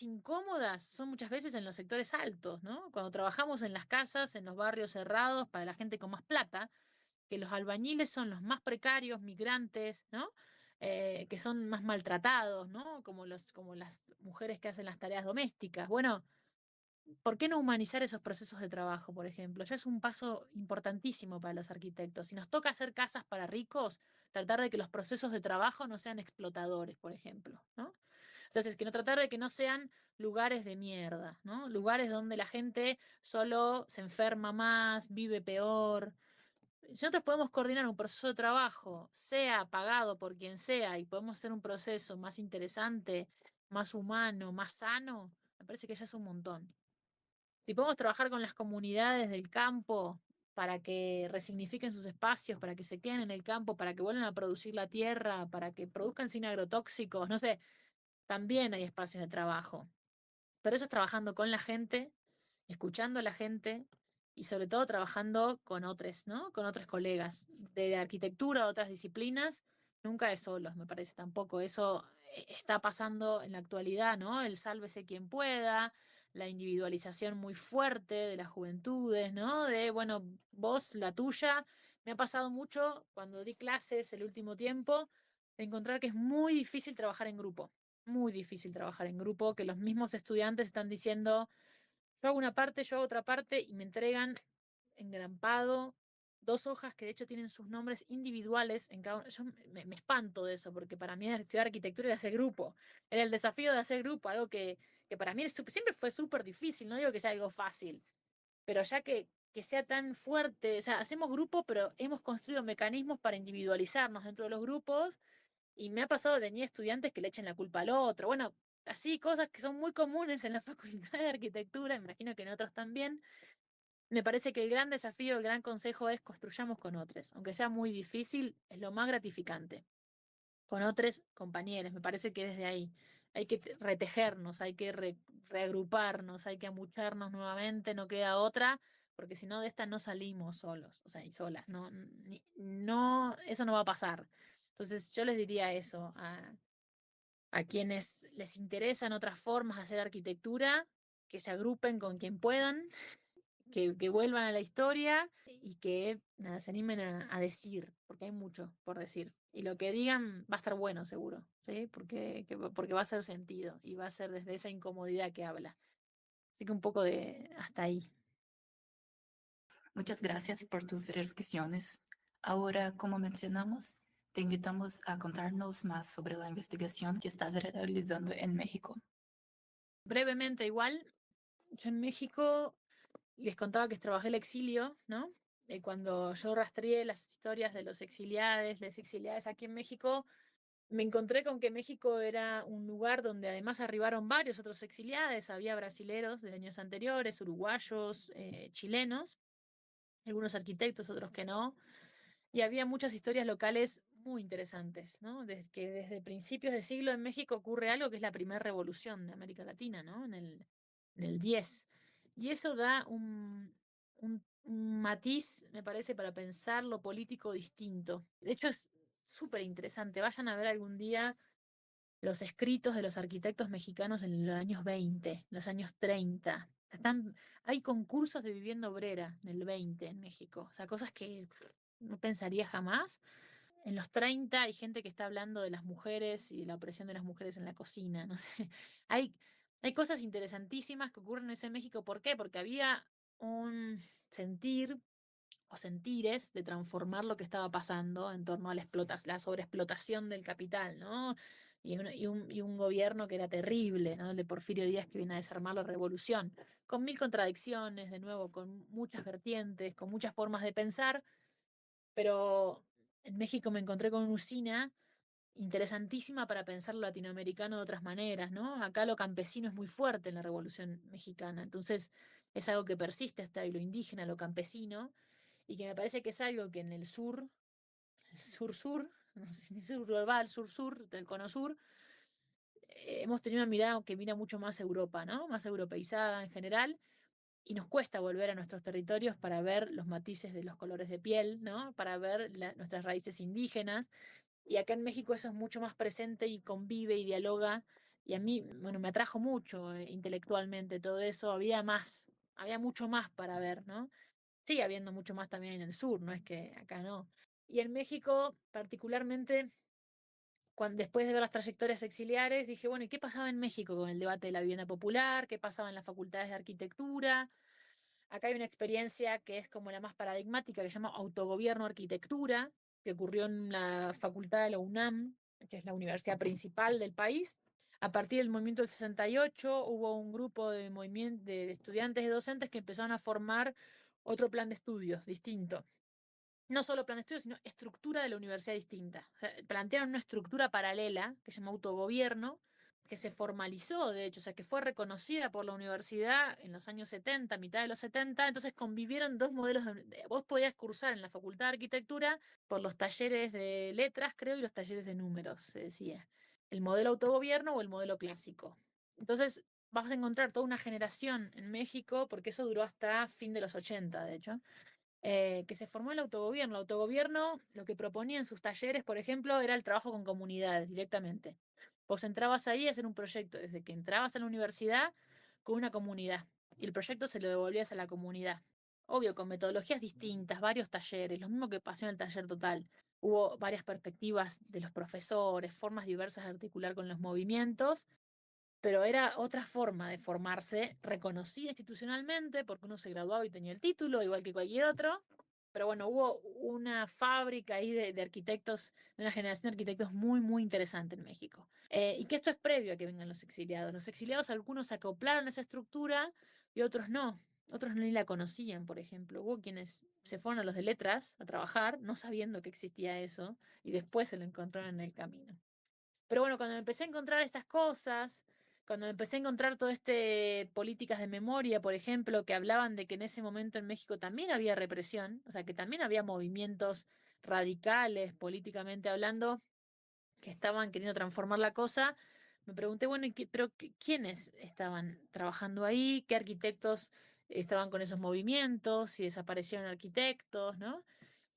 Speaker 3: incómodas? Son muchas veces en los sectores altos, ¿no? Cuando trabajamos en las casas, en los barrios cerrados, para la gente con más plata, que los albañiles son los más precarios, migrantes, ¿no? Que son más maltratados, ¿no? Como las mujeres que hacen las tareas domésticas. Bueno, ¿por qué no humanizar esos procesos de trabajo, por ejemplo? Ya es un paso importantísimo para los arquitectos. Si nos toca hacer casas para ricos, tratar de que los procesos de trabajo no sean explotadores, por ejemplo, ¿no? Entonces, que no tratar de que no sean lugares de mierda, ¿no? Lugares donde la gente solo se enferma más, vive peor. Si nosotros podemos coordinar un proceso de trabajo, sea pagado por quien sea, y podemos hacer un proceso más interesante, más humano, más sano, me parece que ya es un montón. Si podemos trabajar con las comunidades del campo para que resignifiquen sus espacios, para que se queden en el campo, para que vuelvan a producir la tierra, para que produzcan sin agrotóxicos, no sé, también hay espacios de trabajo. Pero eso es trabajando con la gente, escuchando a la gente y sobre todo trabajando con otros, ¿no? Con otros colegas de arquitectura, otras disciplinas, nunca es solos, me parece tampoco. Eso está pasando en la actualidad, ¿no? El sálvese quien pueda, la individualización muy fuerte de las juventudes, ¿no? De, bueno, vos, la tuya. Me ha pasado mucho cuando di clases el último tiempo, de encontrar que es muy difícil trabajar en grupo. Muy difícil trabajar en grupo, que los mismos estudiantes están diciendo, yo hago una parte, yo hago otra parte y me entregan engrampado 2 hojas que de hecho tienen sus nombres individuales en cada uno. Yo me espanto de eso, porque para mí estudiar arquitectura era hacer grupo. Era el desafío de hacer grupo, algo que para mí siempre fue súper difícil. No digo que sea algo fácil, pero ya que sea tan fuerte, o sea, hacemos grupo, pero hemos construido mecanismos para individualizarnos dentro de los grupos y me ha pasado de venir estudiantes que le echen la culpa al otro. Bueno, así cosas que son muy comunes en la Facultad de Arquitectura, me imagino que en otros también. Me parece que el gran desafío, el gran consejo es construyamos con otros. Aunque sea muy difícil, es lo más gratificante. Con otros compañeros, me parece que desde ahí hay que retejernos, hay que reagruparnos, hay que amucharnos nuevamente, no queda otra, porque si no de esta no salimos solos, o sea, y solas, no, eso no va a pasar. Entonces yo les diría eso a quienes les interesan otras formas de hacer arquitectura, que se agrupen con quien puedan, que vuelvan a la historia y que nada, se animen a decir, porque hay mucho por decir. Y lo que digan va a estar bueno seguro, ¿sí? Porque va a hacer sentido y va a ser desde esa incomodidad que habla. Así que un poco de hasta ahí.
Speaker 4: Muchas gracias por tus reflexiones. Ahora, como mencionamos, te invitamos a contarnos más sobre la investigación que estás realizando en México.
Speaker 3: Brevemente, igual, yo en México les contaba que trabajé el exilio, ¿no? Cuando yo rastreé las historias de los exiliados, las exiliadas aquí en México, me encontré con que México era un lugar donde además arribaron varios otros exiliados, había brasileros de años anteriores, uruguayos, chilenos, algunos arquitectos, otros que no, y había muchas historias locales muy interesantes, ¿no? Desde que desde principios de siglo en México ocurre algo que es la primera revolución de América Latina, ¿no? En el 10. Y eso da un matiz, me parece, para pensar lo político distinto. De hecho, es súper interesante. Vayan a ver algún día los escritos de los arquitectos mexicanos en los años 20, los años 30. Hay concursos de vivienda obrera en el 20 en México. O sea, cosas que no pensaría jamás. En los 30 hay gente que está hablando de las mujeres y de la opresión de las mujeres en la cocina. No sé. Hay, hay cosas interesantísimas que ocurren en ese México. ¿Por qué? Porque había un sentir o sentires de transformar lo que estaba pasando en torno a la sobreexplotación del capital, ¿no? Y un gobierno que era terrible, ¿no? El de Porfirio Díaz, que viene a desarmar la revolución, con mil contradicciones, de nuevo, con muchas vertientes, con muchas formas de pensar, pero en México me encontré con una usina interesantísima para pensar lo latinoamericano de otras maneras, ¿no? Acá lo campesino es muy fuerte en la Revolución Mexicana, entonces es algo que persiste hasta hoy, lo indígena, lo campesino, y que me parece que es algo que en el sur, el sur-sur, no sé si sur global, sur-sur, del cono sur, hemos tenido una mirada que mira mucho más a Europa, ¿no? Más europeizada en general, y nos cuesta volver a nuestros territorios para ver los matices de los colores de piel, ¿no? Para ver nuestras raíces indígenas. Y acá en México eso es mucho más presente y convive y dialoga. Y a mí, bueno, me atrajo mucho intelectualmente todo eso. Había mucho más para ver, ¿no? Sigue habiendo mucho más también en el sur, no es que acá no. Y en México, particularmente, después de ver las trayectorias exiliares, dije, bueno, ¿y qué pasaba en México con el debate de la vivienda popular? ¿Qué pasaba en las facultades de arquitectura? Acá hay una experiencia que es como la más paradigmática, que se llama autogobierno arquitectura, que ocurrió en la facultad de la UNAM, que es la universidad principal del país. A partir del movimiento del 68 hubo un grupo de estudiantes y docentes que empezaron a formar otro plan de estudios distinto. No solo plan de estudios, sino estructura de la universidad distinta. O sea, plantearon una estructura paralela que se llama autogobierno, que se formalizó, de hecho, o sea, que fue reconocida por la universidad en los años 70, mitad de los 70, entonces convivieron dos modelos. Vos podías cursar en la Facultad de Arquitectura por los talleres de letras, creo, y los talleres de números, se decía. El modelo autogobierno o el modelo clásico. Entonces, vas a encontrar toda una generación en México, porque eso duró hasta fin de los 80, de hecho, que se formó el autogobierno. El autogobierno lo que proponía en sus talleres, por ejemplo, era el trabajo con comunidades directamente. Vos entrabas ahí a hacer un proyecto desde que entrabas a la universidad con una comunidad y el proyecto se lo devolvías a la comunidad. Obvio, con metodologías distintas, varios talleres, lo mismo que pasó en el taller total. Hubo varias perspectivas de los profesores, formas diversas de articular con los movimientos, pero era otra forma de formarse, reconocida institucionalmente, porque uno se graduaba y tenía el título, igual que cualquier otro. Pero bueno, hubo una fábrica ahí de arquitectos, de una generación de arquitectos muy, muy interesante en México. Y que esto es previo a que vengan los exiliados. Los exiliados, algunos se acoplaron a esa estructura y otros no. Otros ni la conocían, por ejemplo. Hubo quienes se fueron a los de letras a trabajar, no sabiendo que existía eso, y después se lo encontraron en el camino. Pero bueno, cuando empecé a encontrar estas cosas, cuando empecé a encontrar todo este políticas de memoria, por ejemplo, que hablaban de que en ese momento en México también había represión, o sea, que también había movimientos radicales, políticamente hablando, que estaban queriendo transformar la cosa, me pregunté, bueno, ¿quiénes estaban trabajando ahí? ¿Qué arquitectos estaban con esos movimientos? Si desaparecieron arquitectos, ¿no?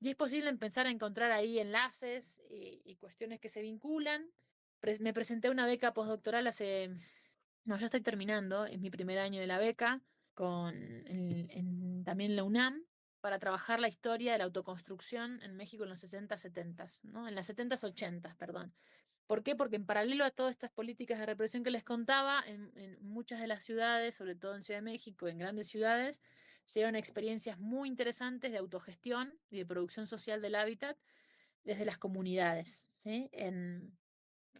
Speaker 3: Y es posible empezar a encontrar ahí enlaces y cuestiones que se vinculan. Me presenté una beca postdoctoral no, ya estoy terminando, es mi primer año de la beca, también en la UNAM, para trabajar la historia de la autoconstrucción en México en los 60, 70, ¿no? En las 70, 80, perdón. ¿Por qué? Porque en paralelo a todas estas políticas de represión que les contaba, en muchas de las ciudades, sobre todo en Ciudad de México, en grandes ciudades, se dieron experiencias muy interesantes de autogestión y de producción social del hábitat desde las comunidades, ¿sí?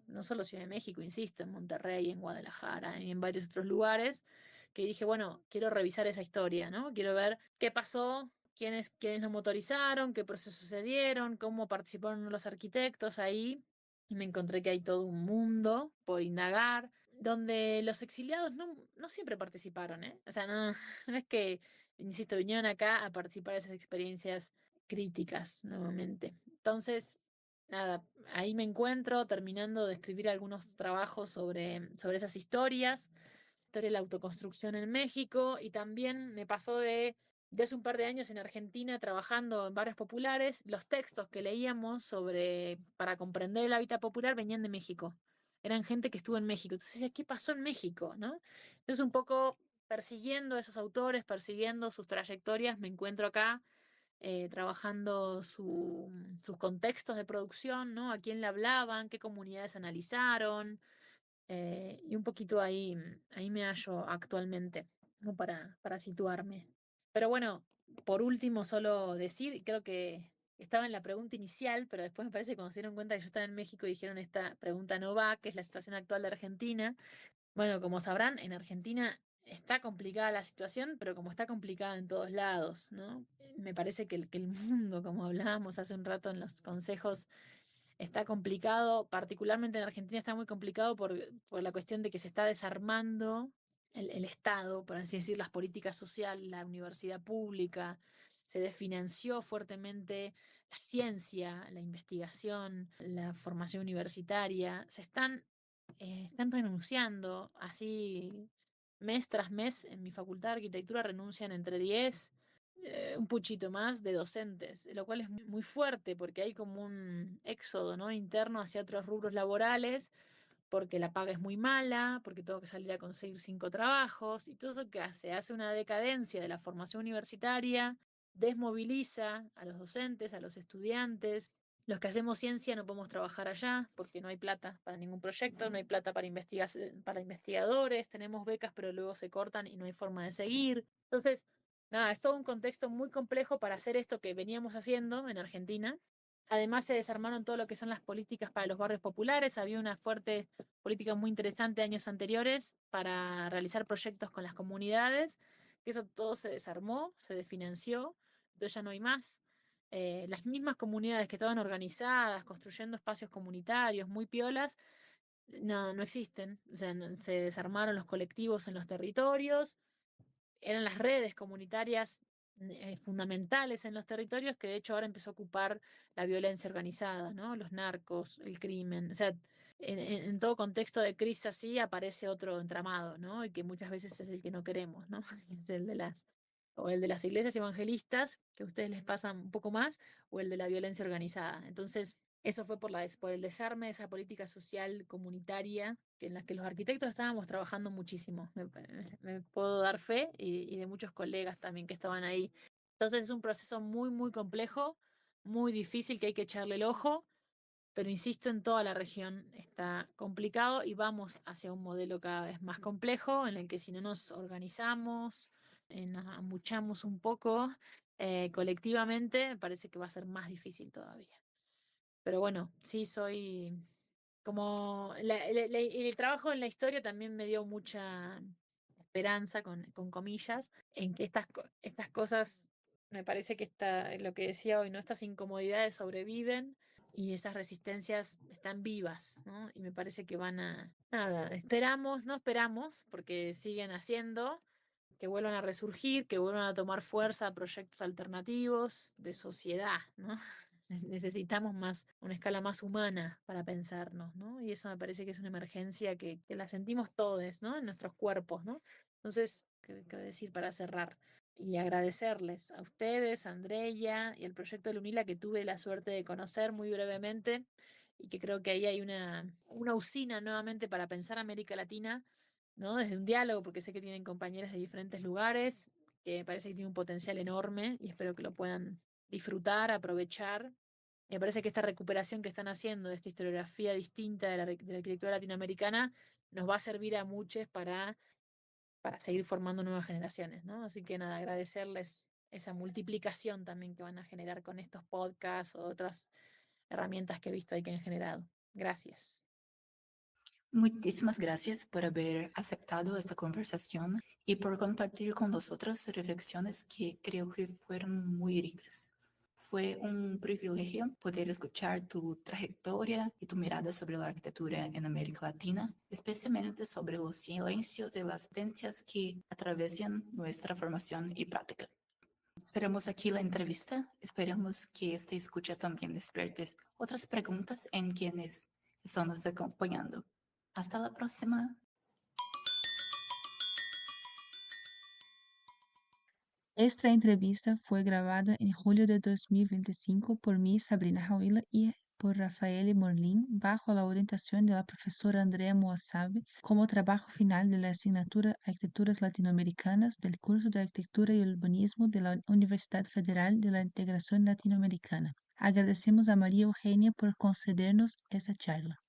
Speaker 3: No solo Ciudad de México, insisto, en Monterrey, en Guadalajara y en varios otros lugares, que dije, bueno, quiero revisar esa historia, ¿no? Quiero ver qué pasó, quiénes lo motorizaron, qué procesos se dieron, cómo participaron los arquitectos ahí. Y me encontré que hay todo un mundo por indagar, donde los exiliados no siempre participaron, ¿eh? O sea, no, no es que, insisto, vinieron acá a participar de esas experiencias críticas nuevamente. Entonces, nada, ahí me encuentro terminando de escribir algunos trabajos sobre esas historias, historia de la autoconstrucción en México, y también me pasó de hace un par de años en Argentina trabajando en barrios populares, los textos que leíamos para comprender el hábitat popular venían de México. Eran gente que estuvo en México. Entonces decía, ¿qué pasó en México? ¿No? Entonces un poco persiguiendo a esos autores, persiguiendo sus trayectorias, me encuentro acá trabajando sus contextos de producción, ¿no? A quién le hablaban, qué comunidades analizaron, y un poquito ahí me hallo actualmente, ¿no? Para situarme. Pero bueno, por último, solo decir, y creo que estaba en la pregunta inicial, pero después me parece que cuando se dieron cuenta que yo estaba en México dijeron esta pregunta no va, que es la situación actual de Argentina. Bueno, como sabrán, en Argentina está complicada la situación, pero como está complicada en todos lados, ¿no? Me parece que el mundo, como hablábamos hace un rato en los consejos, está complicado, particularmente en Argentina está muy complicado por la cuestión de que se está desarmando el Estado, por así decir, las políticas sociales, la universidad pública, se desfinanció fuertemente la ciencia, la investigación, la formación universitaria, están renunciando así mes tras mes. En mi facultad de arquitectura renuncian entre 10, un puchito más de docentes, lo cual es muy fuerte porque hay como un éxodo, ¿no? Interno hacia otros rubros laborales, porque la paga es muy mala, porque tengo que salir a conseguir 5 trabajos, y todo eso que hace una decadencia de la formación universitaria, desmoviliza a los docentes, a los estudiantes. Los que hacemos ciencia no podemos trabajar allá porque no hay plata para ningún proyecto, no hay plata para investigadores, tenemos becas pero luego se cortan y no hay forma de seguir. Entonces, nada, es todo un contexto muy complejo para hacer esto que veníamos haciendo en Argentina. Además, se desarmaron todo lo que son las políticas para los barrios populares. Había una fuerte política muy interesante años anteriores para realizar proyectos con las comunidades, que eso todo se desarmó, se desfinanció, entonces ya no hay más. Las mismas comunidades que estaban organizadas, construyendo espacios comunitarios muy piolas, no existen. O sea, se desarmaron los colectivos en los territorios, eran las redes comunitarias fundamentales en los territorios, que de hecho ahora empezó a ocupar la violencia organizada, ¿no? Los narcos, el crimen. O sea, en todo contexto de crisis así aparece otro entramado, ¿no? Y que muchas veces es el que no queremos, ¿no? Es o el de las iglesias evangelistas, que a ustedes les pasa un poco más, o el de la violencia organizada. Entonces, eso fue por el desarme de esa política social comunitaria en la que los arquitectos estábamos trabajando muchísimo. Me puedo dar fe, y de muchos colegas también que estaban ahí. Entonces es un proceso muy, muy complejo, muy difícil, que hay que echarle el ojo, pero insisto, en toda la región está complicado y vamos hacia un modelo cada vez más complejo en el que si no nos organizamos, nos amuchamos un poco colectivamente, me parece que va a ser más difícil todavía. Pero bueno, sí soy como el trabajo en la historia también me dio mucha esperanza, con comillas, en que estas cosas, me parece que lo que decía hoy, ¿no? Estas incomodidades sobreviven y esas resistencias están vivas, ¿no? Y me parece que nada, no esperamos, porque siguen haciendo, que vuelvan a resurgir, que vuelvan a tomar fuerza proyectos alternativos de sociedad, ¿no? Necesitamos una escala más humana para pensarnos, ¿no? Y eso me parece que es una emergencia que la sentimos todos, ¿no? En nuestros cuerpos, ¿no? Entonces, ¿qué decir para cerrar? Y agradecerles a ustedes, a Andrea y al proyecto de Lunila, que tuve la suerte de conocer muy brevemente, y que creo que ahí hay una usina nuevamente para pensar América Latina, ¿no? Desde un diálogo, porque sé que tienen compañeras de diferentes lugares, que me parece que tiene un potencial enorme y espero que lo puedan disfrutar, aprovechar. Me parece que esta recuperación que están haciendo de esta historiografía distinta de la arquitectura latinoamericana nos va a servir a muchos para para seguir formando nuevas generaciones, ¿no? Así que nada, agradecerles esa multiplicación también que van a generar con estos podcasts o otras herramientas que he visto ahí que han generado. Gracias.
Speaker 4: Muchísimas gracias por haber aceptado esta conversación y por compartir con nosotros reflexiones que creo que fueron muy ricas. Fue un privilegio poder escuchar tu trayectoria y tu mirada sobre la arquitectura en América Latina, especialmente sobre los silencios y las tendencias que atraviesan nuestra formación y práctica. Cerramos aquí la entrevista. Esperamos que esta escucha también despierte otras preguntas en quienes están nos acompañando. Hasta la próxima.
Speaker 2: Esta entrevista fue grabada en julio de 2025 por mí, Sabrina Jauila, y por Rafael Morlin, bajo la orientación de la profesora Andrea Moasabe, como trabajo final de la asignatura Arquitecturas Latinoamericanas del curso de Arquitectura y Urbanismo de la Universidad Federal de la Integración Latinoamericana. Agradecemos a María Eugenia por concedernos esta charla.